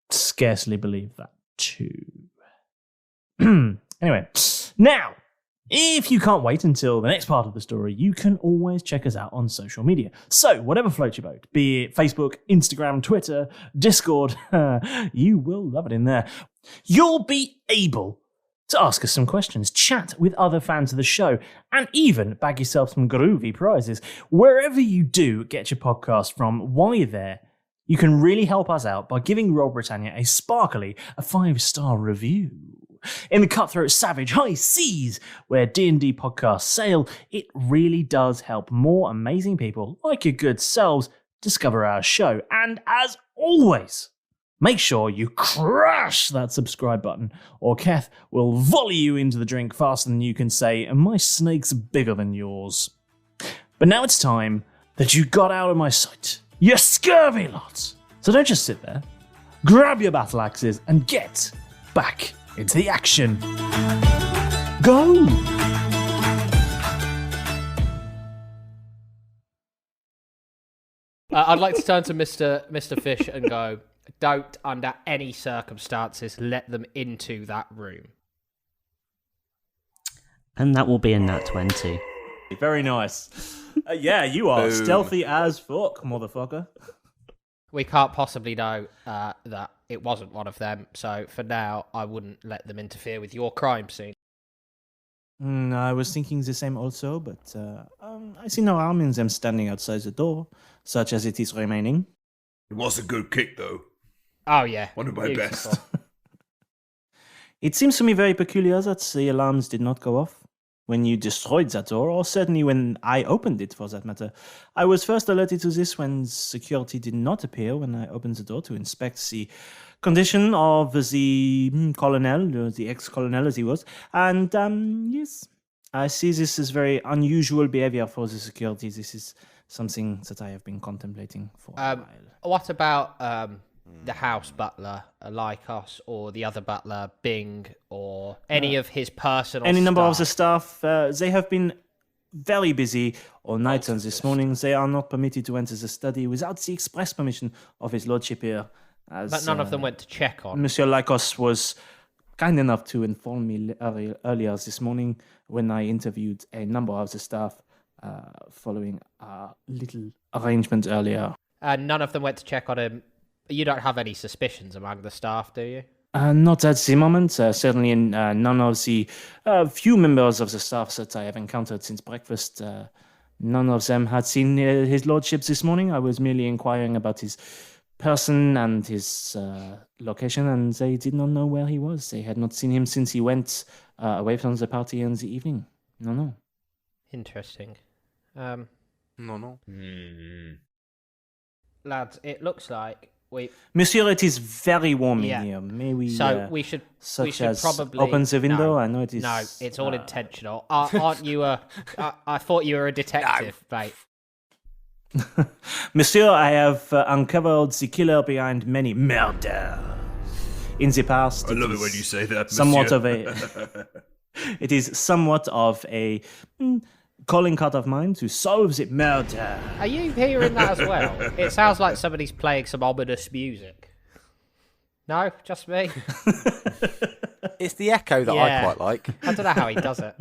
scarcely believe that too. Anyway, now, if you can't wait until the next part of the story, you can always check us out on social media. So, whatever floats your boat, be it Facebook, Instagram, Twitter, Discord, you will love it in there. You'll be able to ask us some questions, chat with other fans of the show, and even bag yourself some groovy prizes. Wherever you do get your podcast from, while you're there, you can really help us out by giving Roll Britannia a 5-star review. In the cutthroat, savage, high seas where D&D podcasts sail, it really does help more amazing people like your good selves discover our show. And as always, make sure you crush that subscribe button, or Keth will volley you into the drink faster than you can say, my snake's bigger than yours. But now it's time that you got out of my sight, you scurvy lot. So don't just sit there. Grab your battle axes and get back into the action. Go! I'd like to turn to Mr. Fish and go, don't, under any circumstances, let them into that room. And that will be a nat 20. Very nice. Yeah, you are stealthy as fuck, motherfucker. We can't possibly know that it wasn't one of them, so for now, I wouldn't let them interfere with your crime scene. I was thinking the same also, but I see no harm in them standing outside the door, such as it is remaining. It was a good kick, though. Oh, yeah. One of my Beautiful. best. It seems to me very peculiar that the alarms did not go off when you destroyed that door, or certainly when I opened it for that matter. I was first alerted to this when security did not appear when I opened the door to inspect the condition of the colonel, or the ex-colonel as he was. And yes, I see this as very unusual behavior for the security. This is something that I have been contemplating for a while. What about the house butler, Lycos, or the other butler, Bing, or any of his personal Any number of the staff? staff, they have been very busy all night, and this morning they are not permitted to enter the study without the express permission of his lordship here. But none of them went to check on. Monsieur Lycos was kind enough to inform me earlier this morning when I interviewed a number of the staff following a little arrangement earlier. And none of them went to check on him. You don't have any suspicions among the staff, do you? Not at the moment. Certainly none of the few members of the staff that I have encountered since breakfast, none of them had seen his lordship this morning. I was merely inquiring about his person and his location, and they did not know where he was. They had not seen him since he went away from the party in the evening. No. Interesting. No. Lads, it looks like Monsieur, it is very warm Yeah. in here. May we? So we should as probably open the window. No, I know it is. No, it's all intentional. Aren't you I thought you were a detective, mate. Monsieur, I have uncovered the killer behind many murders in the past. I love it when you say that, Somewhat monsieur. of a. It is somewhat of a calling card of mine to solve the murder. Are you hearing that as well? It sounds like somebody's playing some ominous music. No, just me. It's the echo that I quite like. I don't know how he does it.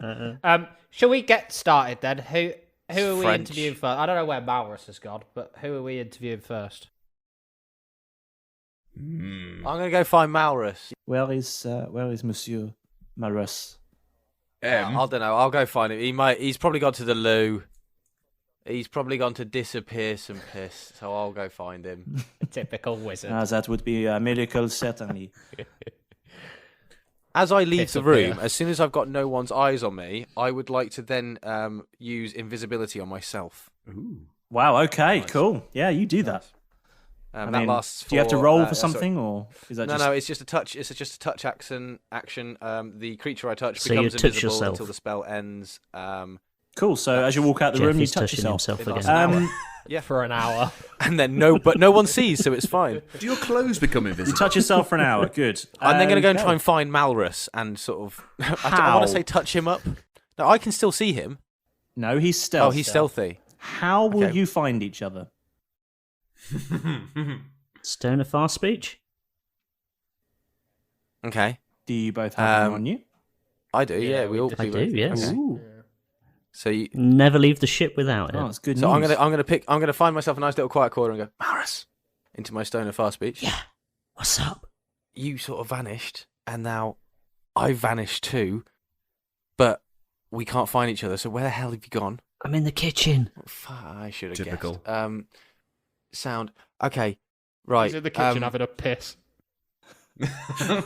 Shall we get started then? Who are we French. interviewing first? I don't know where Malrus has gone, but who are we interviewing first? I'm going to go find Malrus. Where is Monsieur Malrus? I don't know. I'll go find him. He's probably gone to the loo. He's probably gone to disappear some piss. So I'll go find him. Typical wizard. That would be a miracle, certainly. As I leave the room, Disappear. as soon as I've got no one's eyes on me, I would like to then use invisibility on myself. Ooh. Wow. Okay. Cool. Yeah, you do that. That mean, lasts. do you have to roll for so- something, or is that just? No, it's just a touch. It's just a touch action. The creature I touch So you becomes touch invisible yourself. until the spell ends. Cool. So as you walk out the Jeff room, you is touch touching yourself. himself It again. lasts an hour. For an hour. And then no one sees, so it's fine. Do your clothes become invisible? You touch yourself for an hour. Good. I'm then going to go and Okay. try and find Malrus and sort of. I How? want to say touch him up. No, I can still see him. No, he's stealth. Oh, he's stealthy. How will Okay. you find each other? Stone of fast speech? Okay, Do you both have them on you? I do. Yeah, we we all. do. I we do, both- yes. Okay. Ooh. So you, Never leave the ship without it. Oh, it's good So news. I'm gonna find myself a nice little quiet corner and go, Malrus, into my stone of fast speech. Yeah. What's up? You sort of vanished, and now I vanished too, but we can't find each other. So where the hell have you gone? I'm in the kitchen. Fuck, I should have Typical. guessed. Sound. Okay. Right. He's in the kitchen having a piss.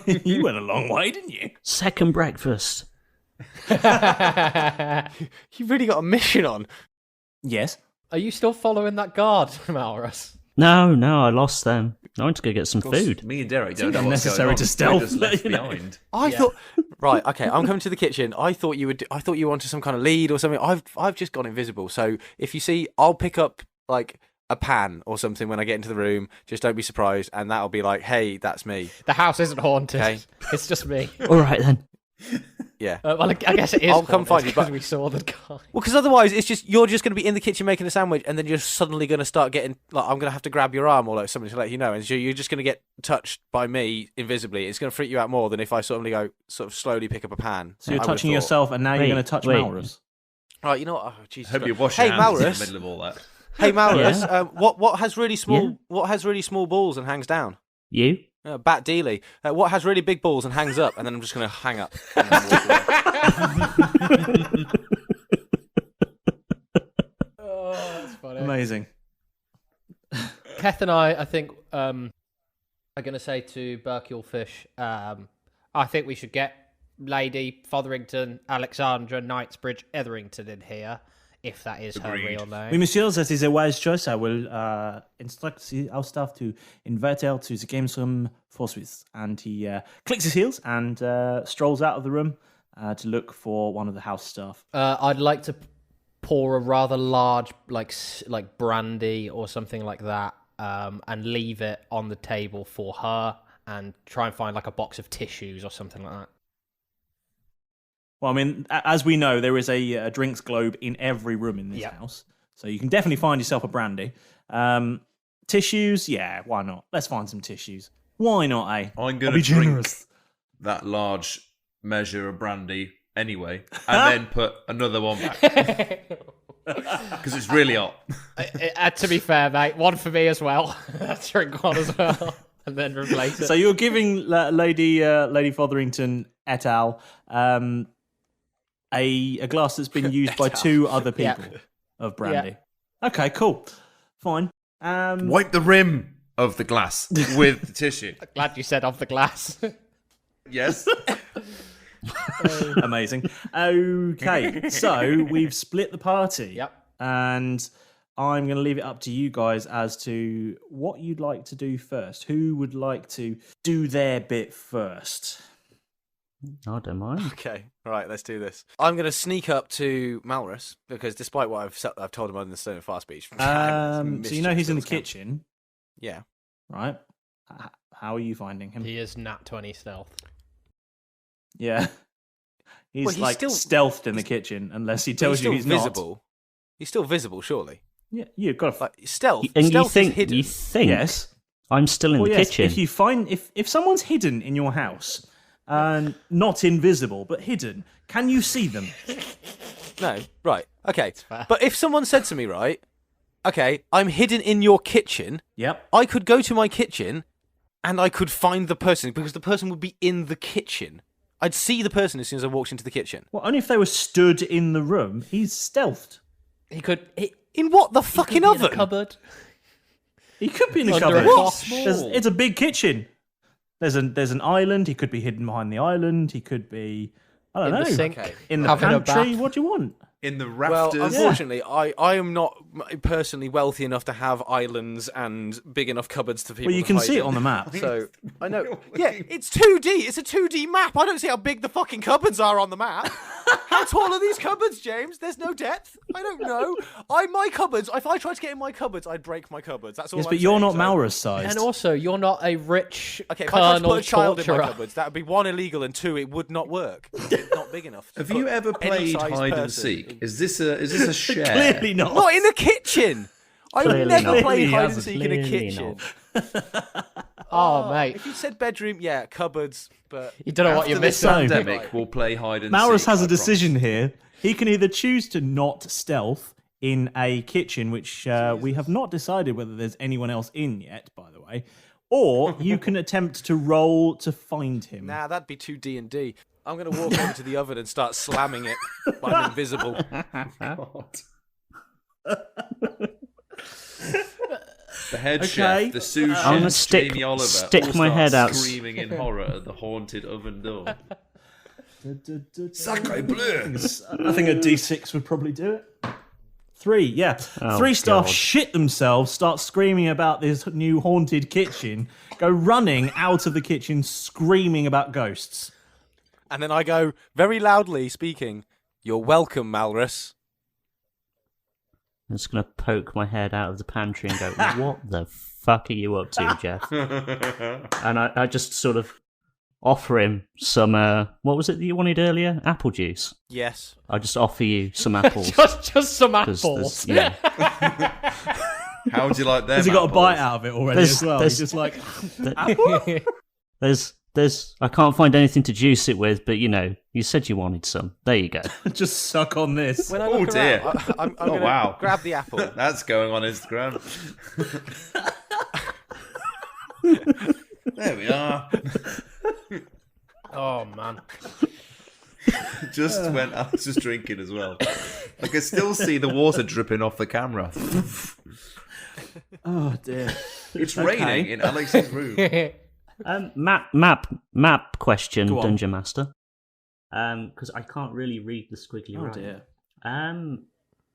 You went a long way, didn't you? Second breakfast. You really got a mission on. Yes. Are you still following that guard, Malrus? No, I lost them. I went to go get some food. Me and Derek don't Seemed know what's unnecessary going on. to stealth, We're just left you know. behind. I thought. Right. Okay. I'm coming to the kitchen. I thought you would. I thought you wanted some kind of lead or something. I've just gone invisible. So if you see, I'll pick up like a pan or something when I get into the room. Just don't be surprised, and that'll be like, hey, that's me. The house isn't haunted. Okay. It's just me. All right then. Yeah. Well, I guess it is. I'll come find you, because but- we saw the guy. Well, because otherwise, it's just you're just going to be in the kitchen making a sandwich, and then you're suddenly going to start getting like I'm going to have to grab your arm or like something to let you know, and so you're just going to get touched by me invisibly. It's going to freak you out more than if I sort of slowly pick up a pan. So you're I would've touching thought. yourself, and now Wait, you're going to touch wait. Malrus. Right, you know what? Oh, Jesus. Hope you Christ. wash your Hey, hands in Malrus. the middle of all that. Hey, Malrus. Yeah? What has really small? Yeah? What has really small balls and hangs down? You? Bat Dealey. What has really big balls and hangs up? And then I'm just going to hang up. And then walk away. Oh, that's funny. Amazing. Keth and I think, are going to say to Berkule Fish, I think we should get Lady Fotherington Alexandra Knightsbridge Etherington in here, if that is her Agreed. real name. Oui, monsieur, that is a wise choice. I will instruct our staff to invite her to the games room forthwith. And he clicks his heels and strolls out of the room to look for one of the house staff. I'd like to pour a rather large, like brandy or something like that, and leave it on the table for her, and try and find like a box of tissues or something like that. Well, I mean, as we know, there is a drinks globe in every room in this house. So you can definitely find yourself a brandy. Tissues, yeah, why not? Let's find some tissues. Why not, eh? I'm going to drink that large measure of brandy anyway, and then put another one back. Because it's really hot. To be fair, mate, one for me as well. Let's drink one as well, and then replace it. So you're giving Lady Fotherington et al. A glass that's been used by two other people of brandy. Yeah. Okay, cool. Fine. Wipe the rim of the glass with the tissue. Glad you said of the glass. Yes. Amazing. Okay, so we've split the party. Yep. And I'm going to leave it up to you guys as to what you'd like to do first. Who would like to do their bit first? I don't mind. Okay, right, let's do this. I'm going to sneak up to Malrus, because despite what I've told him on the Stone and Fast speech... so you know he's in the kitchen? Yeah. Right. How are you finding him? He is nat 20 stealth. Yeah. He's still stealthed in the kitchen, unless he tells you he's visible. not. He's still visible, surely. Yeah, you've got to... stealth. And stealth is hidden. You think Yes. I'm still in the kitchen? If you find... If someone's hidden in your house... not invisible, but hidden. Can you see them? No, right, okay. But if someone said to me, right, okay, I'm hidden in your kitchen, Yep. I could go to my kitchen and I could find the person, because the person would be in the kitchen. I'd see the person as soon as I walked into the kitchen. Well, only if they were stood in the room. He's stealthed. He could... In what? The fucking oven? In a cupboard. He could be in the Under cupboard. a cloth. It's a big kitchen. There's an island. He could be hidden behind the island. He could be, I don't know, In the sink. Okay. in the Having a pantry. bath. What do you want? In the Well, rafters. unfortunately, I am not personally wealthy enough to have islands and big enough cupboards to people. Well, you to can hide see it in. on the map. So I know. Yeah, it's 2D. It's a 2D map. I don't see how big the fucking cupboards are on the map. How tall are these cupboards, James? There's no depth. I don't know. My cupboards. If I tried to get in my cupboards, I'd break my cupboards. That's all. Yes, I'm but you're saying, not so- Malrus sized. And also, you're not a rich Okay, if I tried to colonel put a child in my torturer. cupboards, that would be 1, illegal, and 2, it would not work. It's not big enough. to Have put you ever any played sized hide and person seek? in- Is this a share? Clearly not. Not in a kitchen. I've Clearly never not. played Clearly hide and hasn't. seek in a Clearly kitchen. Oh, mate. If you said bedroom, yeah, cupboards, but You don't know what you're After this missing. pandemic, we'll play hide and seek. Malrus has I a decision promise. here. He can either choose to not stealth in a kitchen, which we have not decided whether there's anyone else in yet, by the way, or you can attempt to roll to find him. nah, that'd be too D&D. I'm gonna walk over to the oven and start slamming it. But I'm invisible. The head Okay. chef, the sous I'm gonna chef, stick- Jamie Oliver, stick all my start head out. screaming in horror at the haunted oven door. Sacre bleu! I think a D6 would probably do it. 3, yeah. Oh, 3 staff God. shit themselves, start screaming about this new haunted kitchen, go running out of the kitchen screaming about ghosts. And then I go, very loudly speaking, "You're welcome, Malrus." I'm just going to poke my head out of the pantry and go, what the fuck are you up to, Jeff? And I just sort of offer him some, what was it that you wanted earlier? Apple juice. Yes. I just offer you some apples. just some 'cause apples. yeah. How would you like them? Has he got a apples? bite out of it already There's- as well? there's- He's just like, There's I can't find anything to juice it with, but you know, you said you wanted some. There you go. just suck on this. When I Oh, look dear. around, I'm Oh, gonna wow. grab the apple. That's going on Instagram. There we are. Oh, man. Just when Alex was drinking as well. I can still see the water dripping off the camera. Oh dear. It's raining in Alex's room. Map question, Go on. Dungeon Master. because I can't really read the squiggly Oh writing. dear.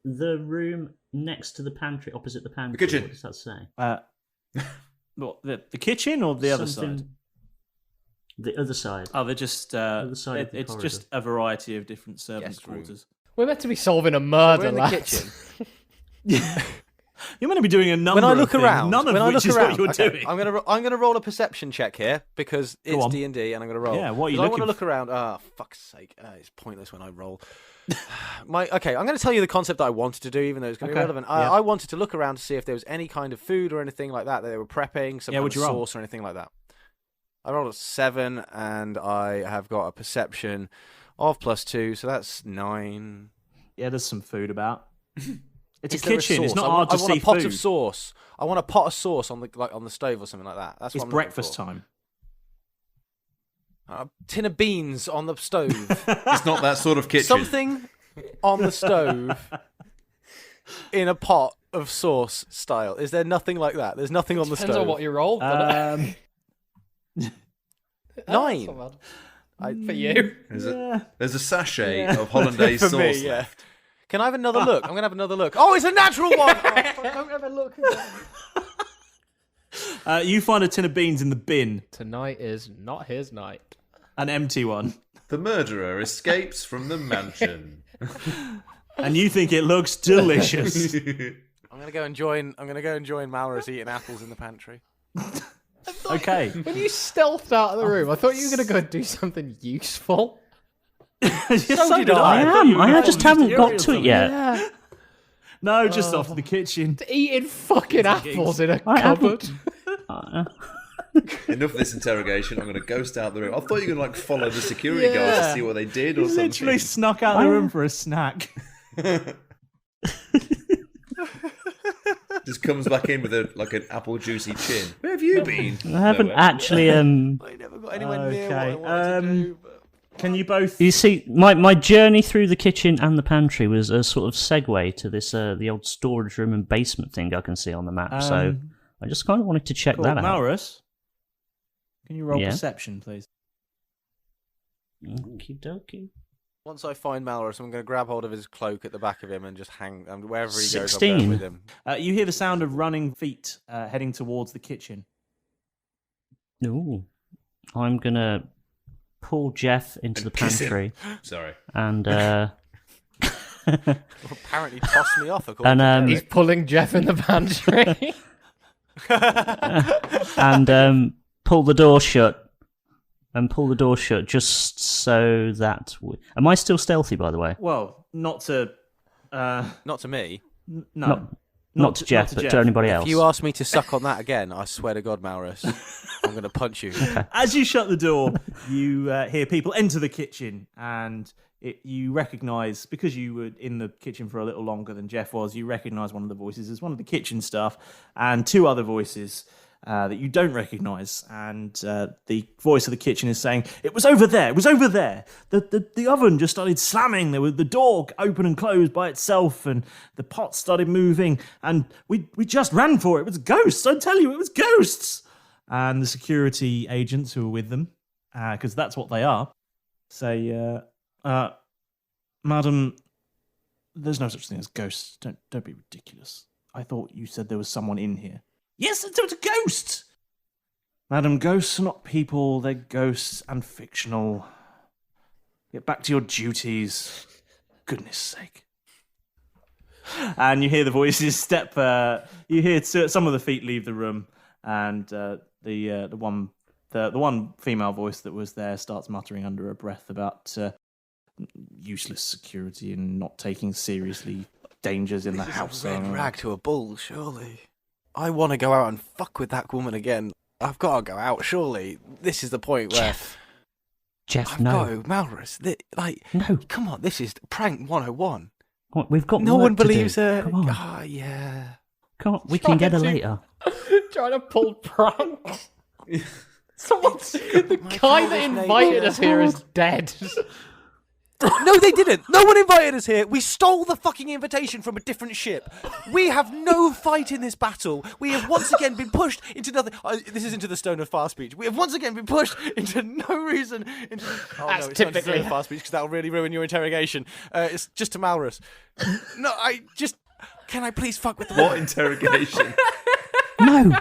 The room next to the pantry, opposite the pantry. kitchen. What does that say? What, the kitchen or the other side? Something- The other side. Oh, they're just Other side of the it's corridor. just a variety of different servants' Guest room. quarters. We're meant to be solving a murder, We're in the lads. You're meant to be doing a number. When I look of things, around, none of when I which look is around, what you're okay, doing. I'm gonna roll a perception check here because Go it's on. D&D, and I'm gonna roll. Yeah, what are you 'Cause I want looking to look around. Ah, fuck's sake! It's pointless when I roll. Okay, I'm going to tell you the concept that I wanted to do, even though it's going to be Okay, irrelevant. yeah. I wanted to look around to see if there was any kind of food or anything like that they were prepping, some kind what'd of you roll? sauce or anything like that. I rolled a 7, and I have got a perception of +2, so that's 9. Yeah, there's some food about. It's Is a there kitchen. It's sauce? not I hard want, to I want see a pot food. of sauce. I want a pot of sauce on the stove or something like that. That's It's what I'm breakfast looking time. for. A tin of beans on the stove. It's not that sort of kitchen. Something on the stove in a pot of sauce style. Is there nothing like that? There's nothing on the Depends stove. on what you rolled. doesn't it? 9. That's not bad. For you. There's a sachet of hollandaise For sauce me, yeah. left. Can I have another look? I'm going to have another look. Oh, it's a natural one! Oh, fuck, don't have a look. You find a tin of beans in the bin, Tonight is not his night. an empty one, The murderer escapes from the mansion. and you think it looks delicious. I'm going to go and join Malrus eating apples in the pantry. Okay. When you stealthed out of the room, I thought you were going to go and do something useful. so did I. I just haven't got to it yet. Yeah. No, just off to the kitchen. Eating fucking apples in a I cupboard. Enough of this interrogation. I'm going to ghost out the room. I thought you were going to follow the security guards to see what they did or something. Literally snuck out of the room for a snack. Just comes back in with an apple juicy chin. Where have you been? I haven't actually. I never got anywhere near what I wanted to do. But... Can you both? You see, my journey through the kitchen and the pantry was a sort of segue to this the old storage room and basement thing I can see on the map. So I just kind of wanted to check Cool. that out. Malrus, can you roll Yeah. perception, please? Okie dokie. Once I find Malrus, I'm going to grab hold of his cloak at the back of him and just hang wherever he goes. I'm 16. going with him. You hear the sound of running feet heading towards the kitchen. Ooh. I'm gonna pull Jeff into the kiss him. pantry Sorry. and Apparently tossed me off. According and to He's pulling Jeff in the pantry. and pull the door shut. And pull the door shut just so that. Am I still stealthy, by the way? Well, not to. Not to me. No. Not to Jeff, but to anybody else. If you ask me to suck on that again, I swear to God, Malrus, I'm going to punch you. As you shut the door, you hear people enter the kitchen, and you recognise, because you were in the kitchen for a little longer than Jeff was, you recognise one of the voices as one of the kitchen staff, and two other voices that you don't recognise. And the voice of the kitchen is saying, "It was over there. It was over there. The oven just started slamming. There was the door open and closed by itself, and the pot started moving. And we just ran for it. It was ghosts. I tell you, it was ghosts." And the security agents who are with them, because that's what they are, say, "Madam, there's no such thing as ghosts. Don't be ridiculous. I thought you said there was someone in here." "Yes, it's a ghost!" "Madam, ghosts are not people. They're ghosts and fictional. Get back to your duties. Goodness sake." And you hear the voices step. You hear some of the feet leave the room, and the one female voice that was there starts muttering under her breath about useless security and not taking seriously dangers in the house. Red rag to a bull, surely. I want to go out and fuck with that woman again. I've got to go out, surely. This is the point where... Jeff, I've no. got to, Malrus. No. Come on, this is prank 101. We've got No work one to do. believes her. Come on. Ah, yeah. Come on. We can get her Trying later. Trying to pull pranks. Someone, the my guy that childish invited nature. us here is dead. No, they didn't. No one invited us here. We stole the fucking invitation from a different ship. We have no fight in this battle. We have once again been pushed into nothing. This is into the Stone of Far speech. We have once again been pushed into no reason. Into... Oh, That's no, it's typically not Stone of Far speech because that'll really ruin your interrogation. It's just to Malrus. No, Can I please fuck with the... What interrogation? No.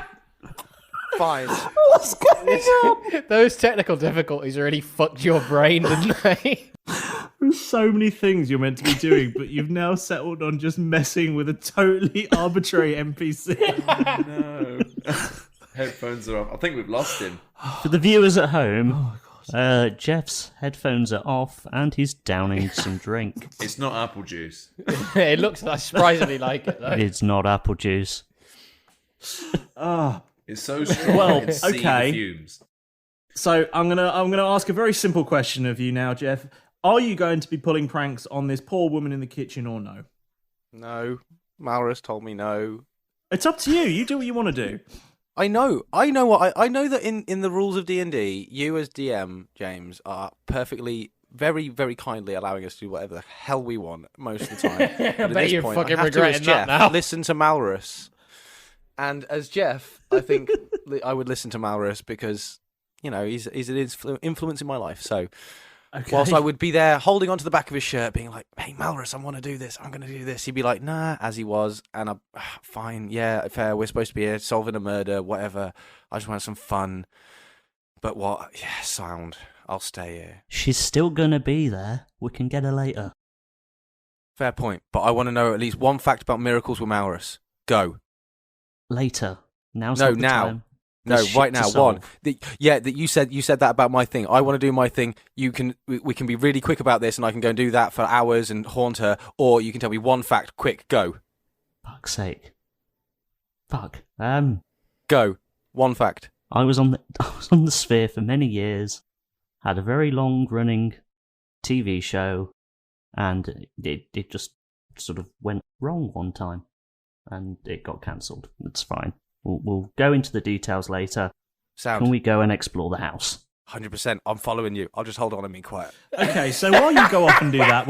Fine. What's going on? Those technical difficulties really fucked your brain, didn't they? There's so many things you're meant to be doing, but you've now settled on just messing with a totally arbitrary NPC. No. Headphones are off. I think we've lost him. For the viewers at home, Jeff's headphones are off and he's downing some drink. It's not apple juice. It looks surprisingly like it, though. It's not apple juice. It's so strong. Well, I can see okay. the fumes. So I'm gonna ask a very simple question of you now, Jeff. Are you going to be pulling pranks on this poor woman in the kitchen or no? No. Malrus told me no. It's up to you. You do what you want to do. I know what I know that in the rules of D&D, you as DM, James, are perfectly, very, very kindly allowing us to do whatever the hell we want most of the time. But at bet this you're point, fucking I have to, regretting as that Jeff, now. listen to Malrus. And as Jeff, I think I would listen to Malrus because, you know, he's an influence in my life. So whilst I would be there holding onto the back of his shirt, being like, hey, Malrus, I want to do this. I'm going to do this. He'd be like, nah, as he was. And fine, yeah, fair. We're supposed to be here solving a murder, whatever. I just want some fun. But what? Yeah, sound. I'll stay here. She's still gonna be there. We can get her later. Fair point. But I want to know at least one fact about miracles with Malrus. Go. Later. Now's No, not the now. time. No, There's right shit to now. solve. One. That you said that about my thing. I want to do my thing. We can be really quick about this, and I can go and do that for hours and haunt her. Or you can tell me one fact. Quick, go. Fuck's sake. Fuck. Go. One fact. I was on the Sphere for many years. Had a very long running TV show, and it just sort of went wrong one time, and it got cancelled. It's fine. We'll go into the details later. Sound. Can we go and explore the house? 100%. I'm following you. I'll just hold on and be quiet. Okay, so while you go off and do that,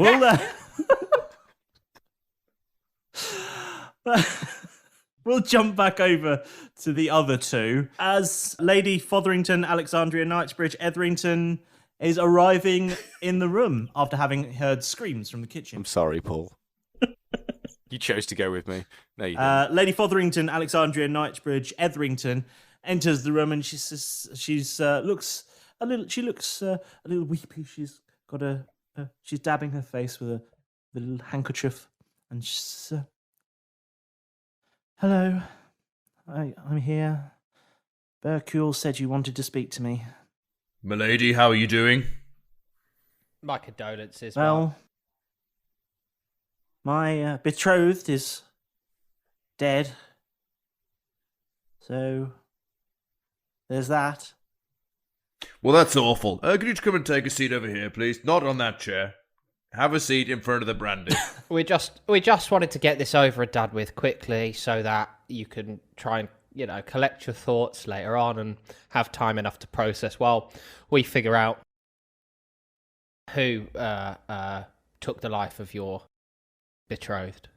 we'll jump back over to the other two. As Lady Fotherington, Alexandria Knightsbridge, Etherington is arriving in the room after having heard screams from the kitchen. I'm sorry, Paul. You chose to go with me. No, you didn't. Lady Fotherington, Alexandria Knightsbridge, Etherington enters the room and she looks a little weepy. She's got she's dabbing her face with a little handkerchief, and she's hello, I'm here. Bercule said you wanted to speak to me. Milady, how are you doing? My condolences. Well, my betrothed is dead, so there's that. Well, that's awful. Could you come and take a seat over here, please? Not on that chair. Have a seat in front of the brandy. We just wanted to get this over and done with quickly so that you can try and, collect your thoughts later on and have time enough to process while we figure out who took the life of your betrothed.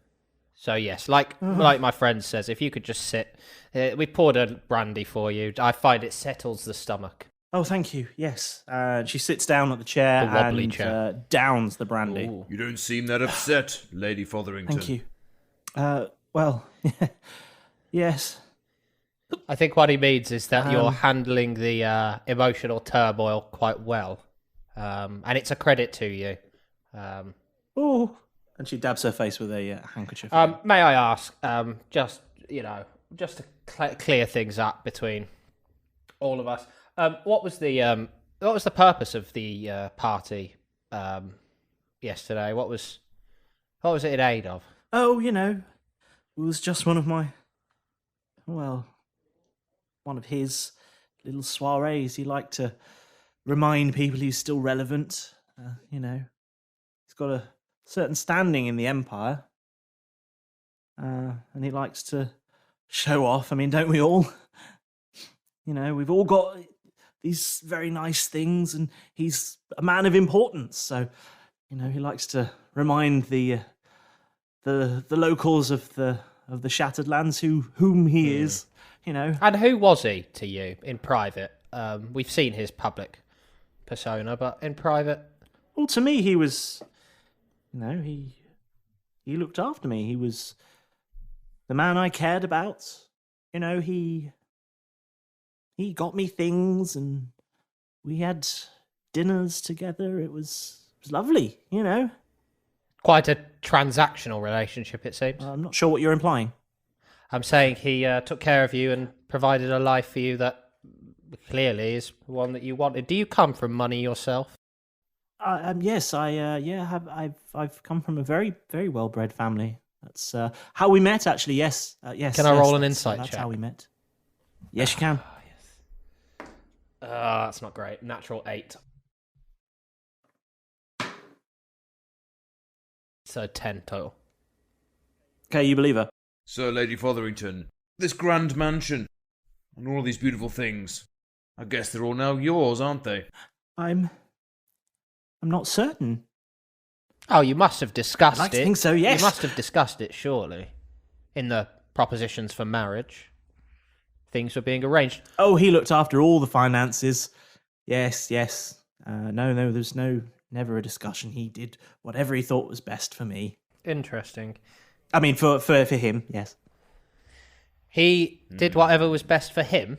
So yes, like my friend says, if you could just sit, we poured a brandy for you. I find it settles the stomach. Oh, thank you. Yes. She sits down at the chair The wobbly and chair. downs the brandy. Ooh. You don't seem that upset, Lady Fotherington. Thank you. Well, yes. I think what he means is that you're handling the emotional turmoil quite well, and it's a credit to you. Oh. And she dabs her face with a handkerchief. May I ask, just to clear things up between all of us, what was the purpose of the party yesterday? What was it in aid of? Oh, it was just one of his little soirees. He liked to remind people he's still relevant. He's got a certain standing in the Empire. And he likes to show off. I mean, don't we all? We've all got these very nice things, and he's a man of importance. So he likes to remind the locals of the Shattered Lands whom he is. And who was he to you in private? We've seen his public persona, but in private, Well, to me, he was, he looked after me. He was the man I cared about. He got me things, and we had dinners together. It was lovely. quite a transactional relationship, it seems. I'm not sure what you're implying. I'm saying he took care of you and provided a life for you that clearly is one that you wanted. Do you come from money yourself? Yes, I've come from a very, very well-bred family. That's how we met, actually. Yes, yes. Can I roll an that's- insight That's check? how we met. Yes, you can. That's not great. Natural 8. So 10 total. Okay, you believe her. So, Lady Fotherington, this grand mansion and all these beautiful things, I guess they're all now yours, aren't they? I'm not certain. Oh, you must have discussed I'd like it. to think so, yes. You must have discussed it, surely. In the propositions for marriage. Things were being arranged. Oh, he looked after all the finances. Yes. No, there's never a discussion. He did whatever he thought was best for me. Interesting. I mean, for him, yes. He did whatever was best for him.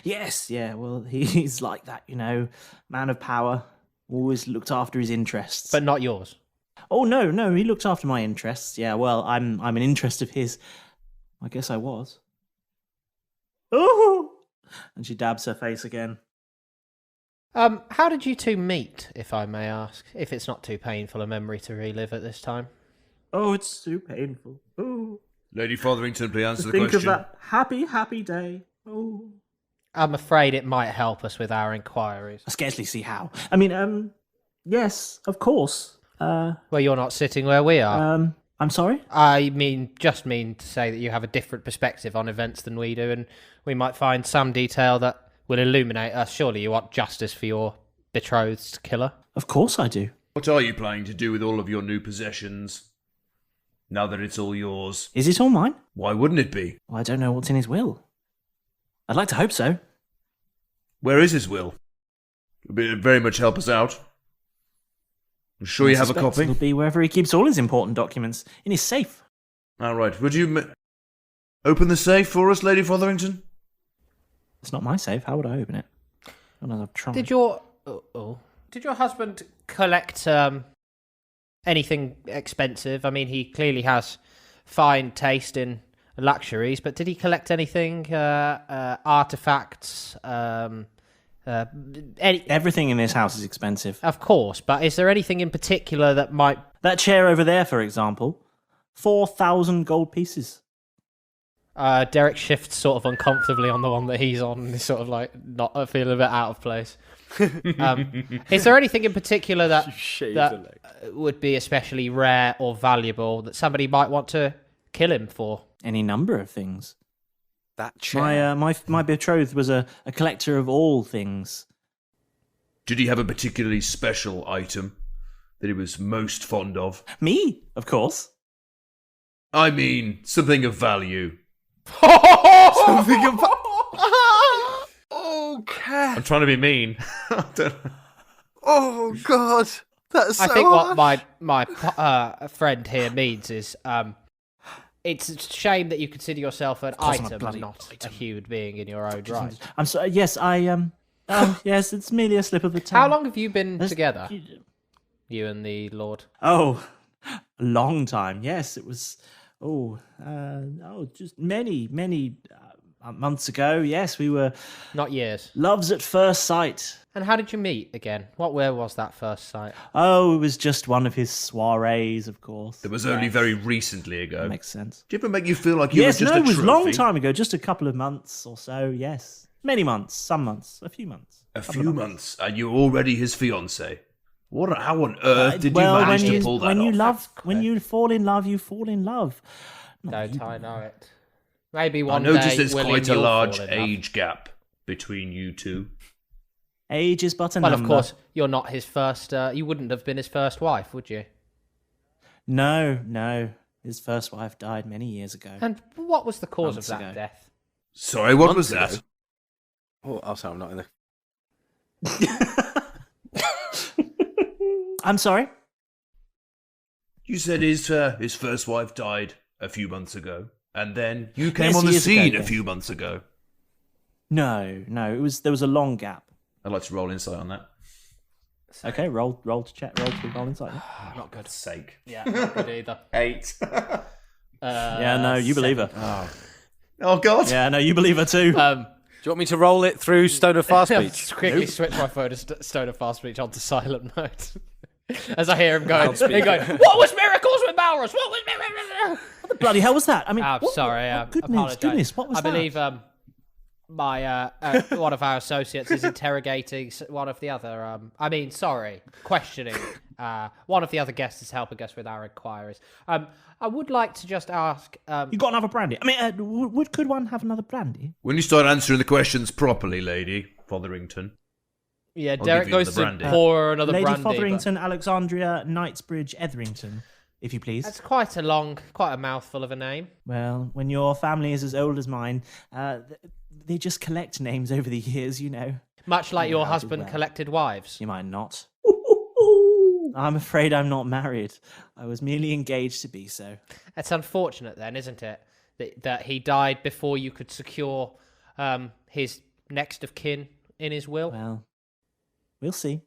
Yes, yeah, well, he's like that, man of power, always looked after his interests. But not yours. Oh, no, he looked after my interests. Yeah, well, I'm an interest of his. I guess I was. Oh! And she dabs her face again. How did you two meet, if I may ask? If it's not too painful a memory to relive at this time. Oh, it's too painful. Oh, Lady Fotherington, please answer to the think question. of that happy, happy day. Oh. I'm afraid it might help us with our inquiries. I scarcely see how. I mean, yes, of course. Well, you're not sitting where we are. I'm sorry? I mean to say that you have a different perspective on events than we do, and we might find some detail that will illuminate us. Surely you want justice for your betrothed killer? Of course I do. What are you planning to do with all of your new possessions? Now that it's all yours. Is it all mine? Why wouldn't it be? Well, I don't know what's in his will. I'd like to hope so. Where is his will? It'd very much help us out. I'm sure you have a copy. It'll be wherever he keeps all his important documents, in his safe. All right. Would you open the safe for us, Lady Fotherington? It's not my safe. How would I open it? I've tried. Did your husband collect anything expensive? I mean, he clearly has fine taste in luxuries, but did he collect anything? Artifacts? Everything in this house is expensive. Of course, but is there anything in particular that might... That chair over there, for example, 4,000 gold pieces. Derek shifts sort of uncomfortably on the one that he's on, and is sort of like not feeling a bit out of place. Is there anything in particular that would be especially rare or valuable that somebody might want to kill him for? Any number of things. That chair. My betrothed was a collector of all things. Did he have a particularly special item that he was most fond of? Me, of course. I mean, something of value. Something about... Oh, Keth. I'm trying to be mean. Oh, God. That's so I think harsh. what my friend here means is it's a shame that you consider yourself an course I'm a item, bloody not item. a human being in your own right. I'm sorry. Yes, yes, it's merely a slip of the tongue. How long have you been That's- together, you and the Lord? Oh, a long time. Yes, it was. Just many months ago. Yes, we were Not years. loves at first sight. And how did you meet again? Where was that first sight? Oh, it was just one of his soirees, of course. It was only very recently ago. That makes sense. Did it ever make you feel like you Yes, were just no, a it was a long trophy? time ago, just a couple of months or so. Yes, many months, some months, a few months. A few months, and you're already his fiancée. How on earth did you well, manage when to you, pull that when you off? when you fall in love, you fall in love. Don't I know it? Maybe I one day noticed there's William, quite a you'll large fall in love. age gap between you two. Age is but a Well, number. of course, you're not his first. You wouldn't have been his first wife, would you? No. His first wife died many years ago. And what was the cause Months of that ago. death? Sorry, what Months was that? ago. Oh, sorry, I'm not in the. I'm sorry? You said his first wife died a few months ago, and then you came Yes, on the years ago, scene a yes. few months ago. No. There was a long gap. I'd like to roll insight on that. Okay, roll to roll inside. Not good. Sake. Yeah, not good either. 8. Yeah, no, you believe her. Oh God. Yeah, no, you believe her too. Do you want me to roll it through Stone of Fast I'll Speech? just quickly switch my phone to Stone of Fast Speech onto silent mode. As I hear him going, what was miracles with Malrus? What was miracles? What the bloody hell was that? I mean, I'm sorry. goodness, what was I that? believe my one of our associates is interrogating one of the other. Questioning one of the other guests is helping us with our inquiries. I would like to just ask. You got another brandy? I mean, could one have another brandy? When you start answering the questions properly, Lady Fotherington. Yeah, give Derek you goes another to brandy. pour another Lady brandy. but Fotherington, Alexandria, Knightsbridge, Etherington, if you please. That's quite a mouthful of a name. Well, when your family is as old as mine, they just collect names over the years, you know. Much like You know your how to husband well. collected wives. You might not. I'm afraid I'm not married. I was merely engaged to be so. It's unfortunate then, isn't it, that he died before you could secure his next of kin in his will? Well, we'll see.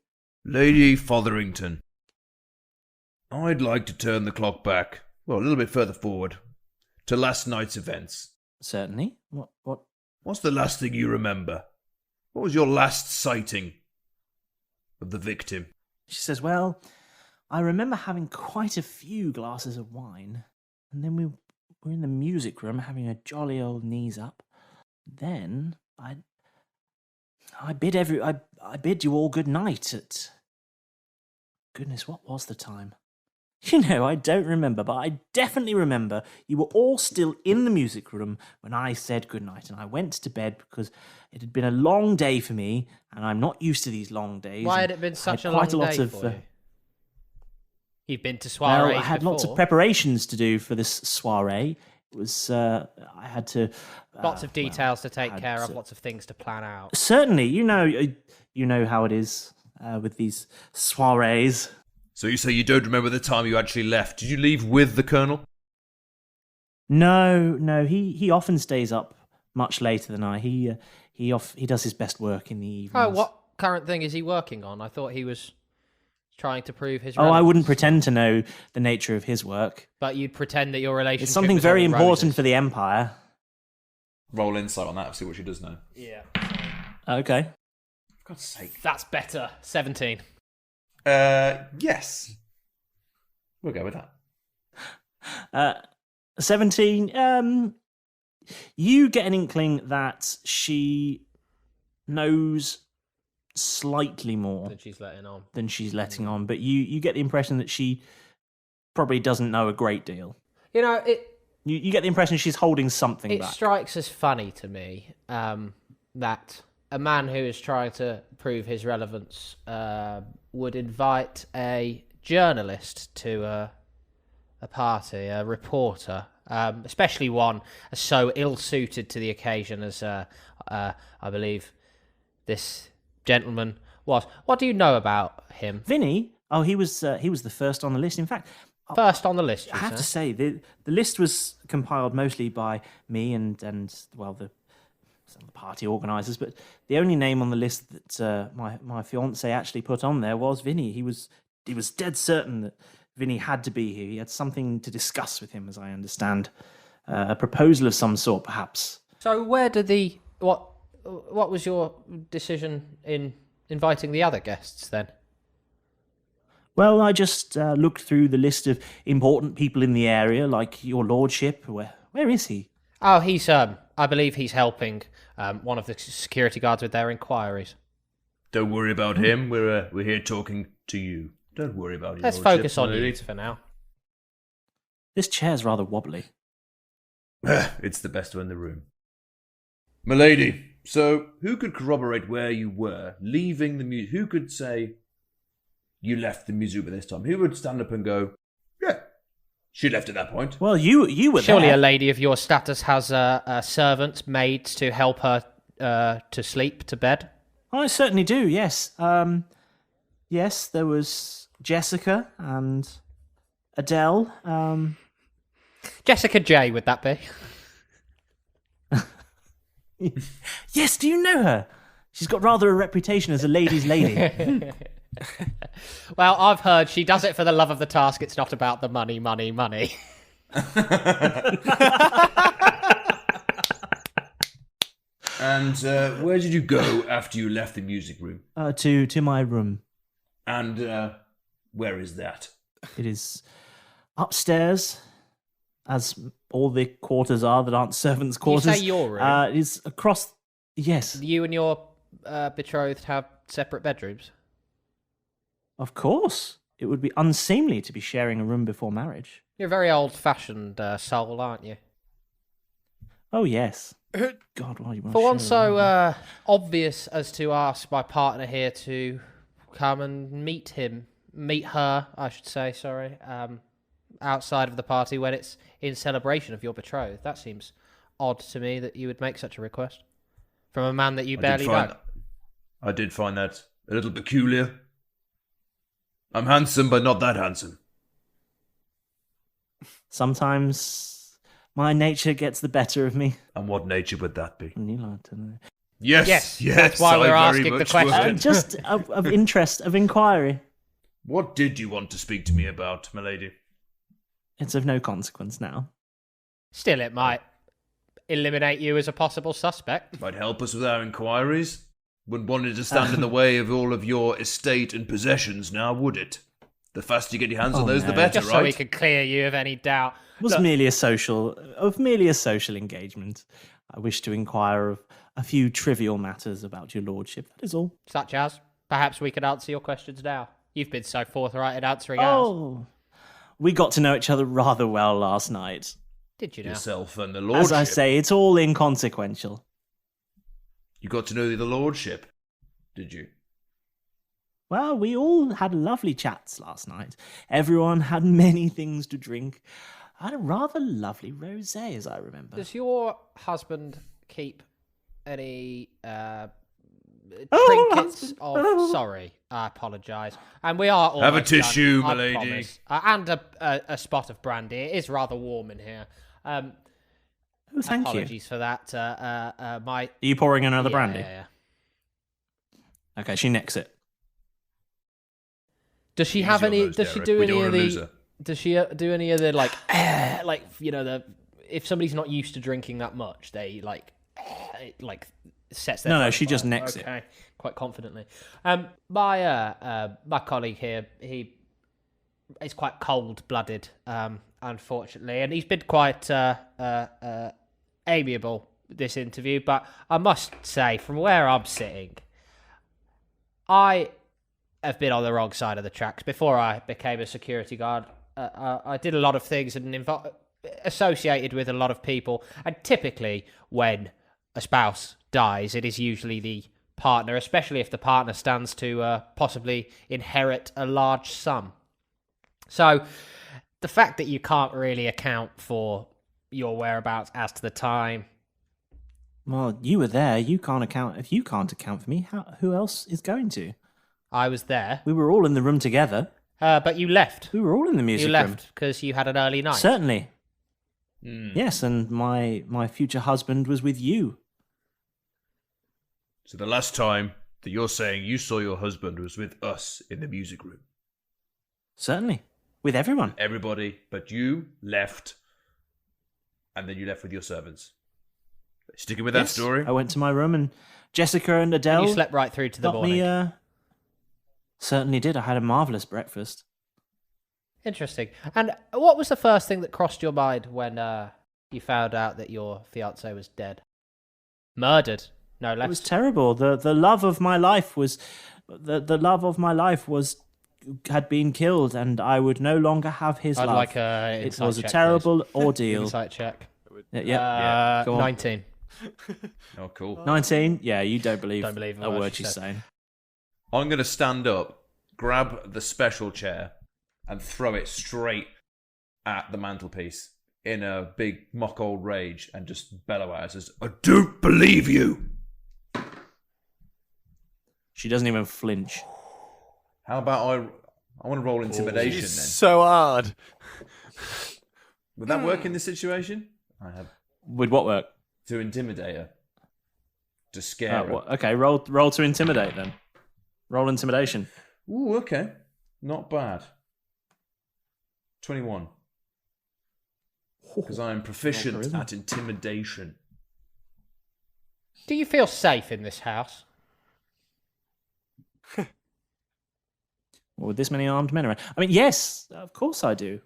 Lady Fotherington. I'd like to turn the clock back, well, a little bit further forward, to last night's events. Certainly. What? What's the last thing you remember? What was your last sighting of the victim? She says, well, I remember having quite a few glasses of wine, and then we were in the music room having a jolly old knees up. Then I bid you all good night at... Goodness, what was the time? You know, I don't remember, but I definitely remember you were all still in the music room when I said goodnight, and I went to bed because it had been a long day for me, and I'm not used to these long days. Why had and it been I such had a long quite a lot day of, for you? You've been to soirees well, I had lots of before. preparations to do for this soiree. It was, I had to... Lots of details to take had care of, to- lots of things to plan out. Certainly, you know how it is with these soirees. So you say you don't remember the time you actually left. Did you leave with the Colonel? No, he often stays up much later than I. He does his best work in the evenings. Oh, what current thing is he working on? I thought he was trying to prove his Oh, I relevance. wouldn't pretend to know the nature of his work. But you'd pretend that your relationship It's something was very all important roses. for the Empire. Roll insight on that, see what she does know. Yeah. Okay. For God's sake. That's better. 17. Yes. We'll go with that. 17. You get an inkling that she knows slightly more That she's letting on. than she's letting on, but you get the impression that she probably doesn't know a great deal. You know, You get the impression she's holding something it back. strikes as funny to me that a man who is trying to prove his relevance would invite a journalist to a party, a reporter, especially one so ill-suited to the occasion as I believe this gentleman was. What do you know about him? Vinny, he was the first on the list. In fact, First on the list, you I have say? to say the list was compiled mostly by me and some of the party organisers, but the only name on the list that my fiance actually put on there was Vinny. He was dead certain that Vinny had to be here. He had something to discuss with him, as I understand, a proposal of some sort, perhaps. So where did what was your decision in inviting the other guests then? Well, I just looked through the list of important people in the area, like your lordship. Where is he? Oh, he's I believe he's helping one of the security guards with their inquiries. Don't worry about him. We're here talking to you. Don't worry about it. Let's focus on you for now. This chair's rather wobbly. It's the best one in the room. Milady, So, who could corroborate where you were leaving the music? Who could say you left the museum at this time? Who would stand up and go, yeah, she left at that point? Well, you were Surely there. a lady of your status has servants, maids to help her to sleep, to bed. I certainly do. Yes. Yes, there was Jessica and Adele. Jessica J, would that be? Yes, do you know her? She's got rather a reputation as a ladies' lady. Well, I've heard she does it for the love of the task. It's not about the money, money, money. And where did you go after you left the music room? To my room. And where is that? It is upstairs, as all the quarters are that aren't servants' quarters. You say your room? It is across. Yes, You and your betrothed have separate bedrooms? of course. It would be unseemly to be sharing a room before marriage. You're a very old-fashioned soul, aren't you? Oh yes. God, why do you want For to one share a room? so obvious as to ask my partner here to come and meet her, I should say, sorry, outside of the party when it's in celebration of your betrothed. That seems odd to me that you would make such a request from a man that you barely know. I did find that a little peculiar. I'm handsome, but not that handsome. Sometimes my nature gets the better of me. And what nature would that be? And you like to know. Yes, That's why I we're very asking the much question. would. Just of interest, of inquiry. What did you want to speak to me about, my lady? It's of no consequence now. Still, it might eliminate you as a possible suspect. Might help us with our inquiries? Wouldn't want it to stand in the way of all of your estate and possessions now, would it? The faster you get your hands on Oh, those, the no. better, Just so we right? can clear you of any doubt. It was Look, merely a social engagement. I wish to inquire of a few trivial matters about your lordship. That is all. such as, perhaps we could answer your questions now. You've been so forthright in answering ours. Oh, we got to know each other rather well last night. Did you know? Yourself and the lordship. As I say, it's all inconsequential. You got to know the lordship, did you? Well, we all had lovely chats last night. Everyone had many things to drink. I had a rather lovely rosé, as I remember. Does your husband keep any Oh, trinkets husband. of... Oh. Sorry, I apologise. And we are Have a almost done, tissue, I my lady. promise. And a spot of brandy. It is rather warm in here. Oh, thank you. Apologies for that. My Are you pouring another yeah, brandy? yeah. Okay, she nicks it. Does she Easy have on any? those, Does she Derek. do We any don't of wanna the? lose her. Does she do any of the like you know the if somebody's not used to drinking that much, they like sets their No, throat she just fire. necks it. Okay, quite confidently. My colleague here, he is quite cold-blooded, unfortunately, and he's been quite amiable this interview. But I must say, from where I'm sitting, I have been on the wrong side of the tracks. Before I became a security guard, I did a lot of things and associated with a lot of people. And typically, when a spouse dies, it is usually the partner, especially if the partner stands to possibly inherit a large sum. So, the fact that you can't really account for your whereabouts as to the time. Well, you were there. You can't account. If you can't account for me, who else is going to? I was there, We were all in the room together. but you left. We were all in the music You room. left because you had an early night. Certainly. Hmm. Yes, and my future husband was with you. So the last time that you're saying you saw your husband was with us in the music room. Certainly. With everyone. Everybody but you left, and then you left with your servants. Sticking with that Yes, story? I went to my room and Jessica and Adele You slept right through to the got morning. me. Certainly did. I had a marvellous breakfast. Interesting. And what was the first thing that crossed your mind when you found out that your fiancé was dead? Murdered, no less. It was terrible. The love of my life was the love of my life had been killed, and I would no longer have his I'd love. like a It insight was a check, terrible please. ordeal. Insight check. Yeah, Go on. 19. Oh, cool. 19? Yeah, you don't believe, Don't believe a word she's saying. I'm going to stand up, grab the special chair, and throw it straight at the mantelpiece in a big mock old rage and just bellow at us, I don't believe you! She doesn't even flinch. How about I want to roll intimidation then. So hard. Would that work in this situation? I have Would what work? to intimidate her. To scare her. Okay, roll to intimidate then. Roll intimidation. Ooh, okay. Not bad. 21. Because I am proficient at intimidation. Do you feel safe in this house? Well, with this many armed men around. I mean, yes, of course I do.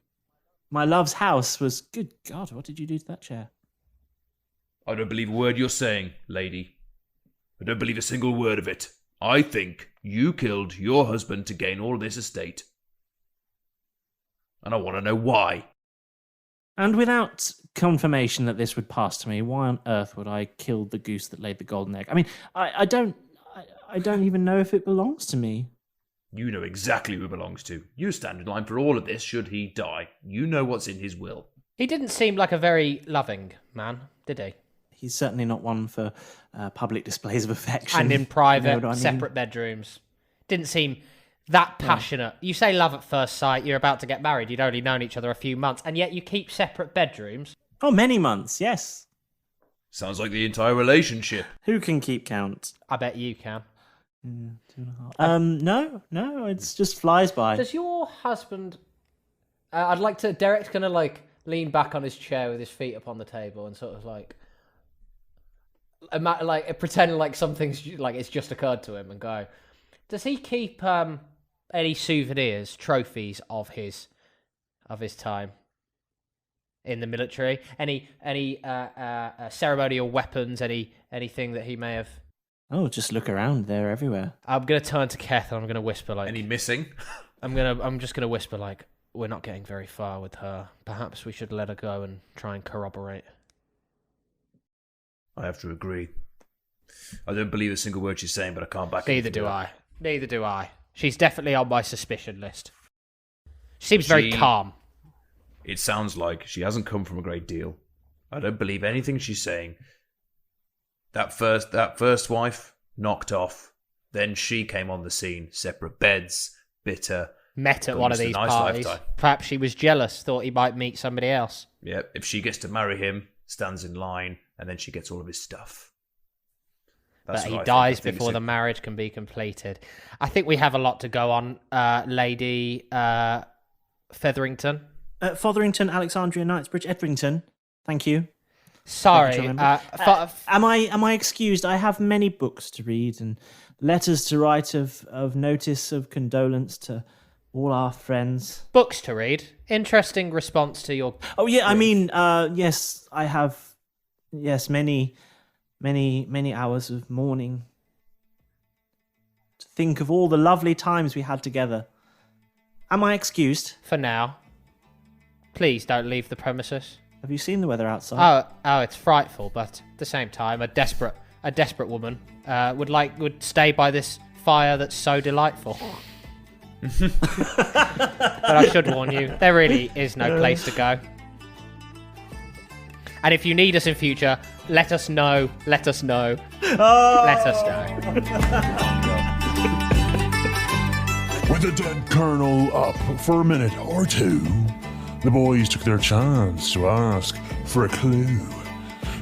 My love's house was... Good God, what did you do to that chair? I don't believe a word you're saying, lady. I don't believe a single word of it. I think you killed your husband to gain all this estate. And I want to know why. And without confirmation that this would pass to me, why on earth would I kill the goose that laid the golden egg? I mean, I don't even know if it belongs to me. You know exactly who it belongs to. You stand in line for all of this should he die. You know what's in his will. He didn't seem like a very loving man, did he? He's certainly not one for public displays of affection. And in private, You know what I mean? separate bedrooms. Didn't seem that passionate. You say love at first sight, you're about to get married, you'd only known each other a few months, and yet you keep separate bedrooms. Oh, many months, yes. Sounds like the entire relationship. Who can keep count? I bet you can. 2.5. No, it's just flies by. Does your husband... I'd like to... Derek's going to, like, lean back on his chair with his feet up on the table and sort of, like pretend like something's, like, it's just occurred to him and go, does he keep any souvenirs, trophies of his time in the military? Any ceremonial weapons? Anything that he may have? Oh, just look around. They're everywhere. I'm gonna turn to Keth and I'm gonna whisper like, Any missing? I'm just gonna whisper like, we're not getting very far with her. Perhaps we should let her go and try and corroborate. I have to agree. I don't believe a single word she's saying, but I can't back Neither do I. Neither do I. She's definitely on my suspicion list. She seems very calm. It sounds like she hasn't come from a great deal. I don't believe anything she's saying. That first wife knocked off. Then she came on the scene. Separate beds, bitter. Met at one of these parties. Lifetime. Perhaps she was jealous, thought he might meet somebody else. Yeah, if she gets to marry him, stands in line, and then she gets all of his stuff. But he dies before the marriage can be completed. I think we have a lot to go on, Lady Featherington. Fotherington, Alexandria, Knightsbridge, Edrington. Thank you. Sorry. Am I excused? I have many books to read and letters to write of notice of condolence to all our friends. Books to read. Interesting response to your... Oh, yeah, I mean, yes, I have, yes, many hours of mourning to think of all the lovely times we had together. Am I excused? For now. Please don't leave the premises. Have you seen the weather outside? Oh, it's frightful, but at the same time, a desperate woman would stay by this fire that's so delightful. But I should warn you, there really is no place to go. And if you need us in future, let us know. Let us know. Let us know. With the dead colonel up for a minute or two, the boys took their chance to ask for a clue.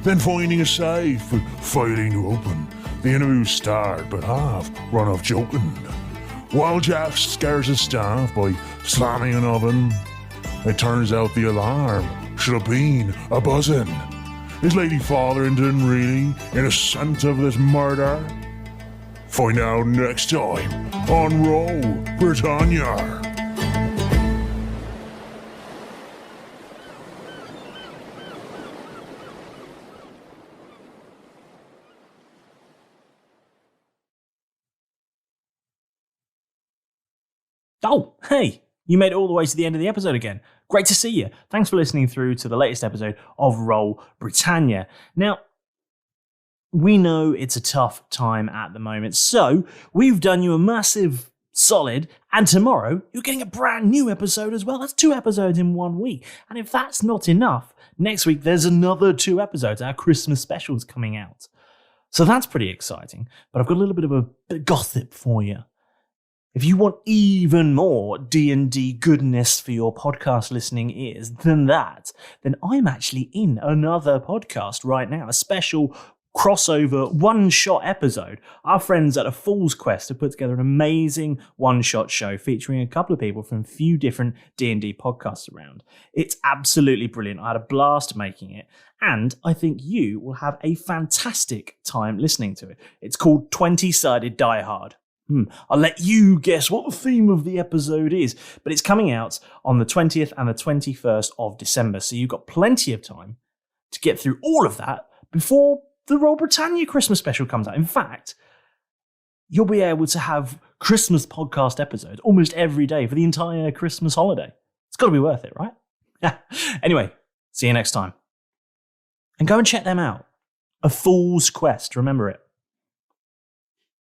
Then finding a safe and failing to open, the interview started but half run off joking. While Jeff scares his staff by slamming an oven, it turns out the alarm should have been a buzzing. Is Lady Fotherington really innocent of this murder? Find out next time on Roll Britannia. Oh, hey, you made it all the way to the end of the episode again. Great to see you. Thanks for listening through to the latest episode of Roll Britannia. Now, we know it's a tough time at the moment, so we've done you a massive solid, and tomorrow you're getting a brand new episode as well. That's 2 episodes in 1 week. And if that's not enough, next week there's another 2 episodes. Our Christmas special's coming out. So that's pretty exciting. But I've got a little bit of a gossip for you. If you want even more D&D goodness for your podcast listening ears than that, then I'm actually in another podcast right now, a special crossover one-shot episode. Our friends at A Fool's Quest have put together an amazing one-shot show featuring a couple of people from a few different D&D podcasts around. It's absolutely brilliant. I had a blast making it, and I think you will have a fantastic time listening to it. It's called 20-Sided Die Hard. I'll let you guess what the theme of the episode is, but it's coming out on the 20th and the 21st of December, so you've got plenty of time to get through all of that before the Royal Britannia Christmas special comes out. In fact, you'll be able to have Christmas podcast episodes almost every day for the entire Christmas holiday. It's got to be worth it, right? Anyway, see you next time. And go and check them out. A Fool's Quest, remember it.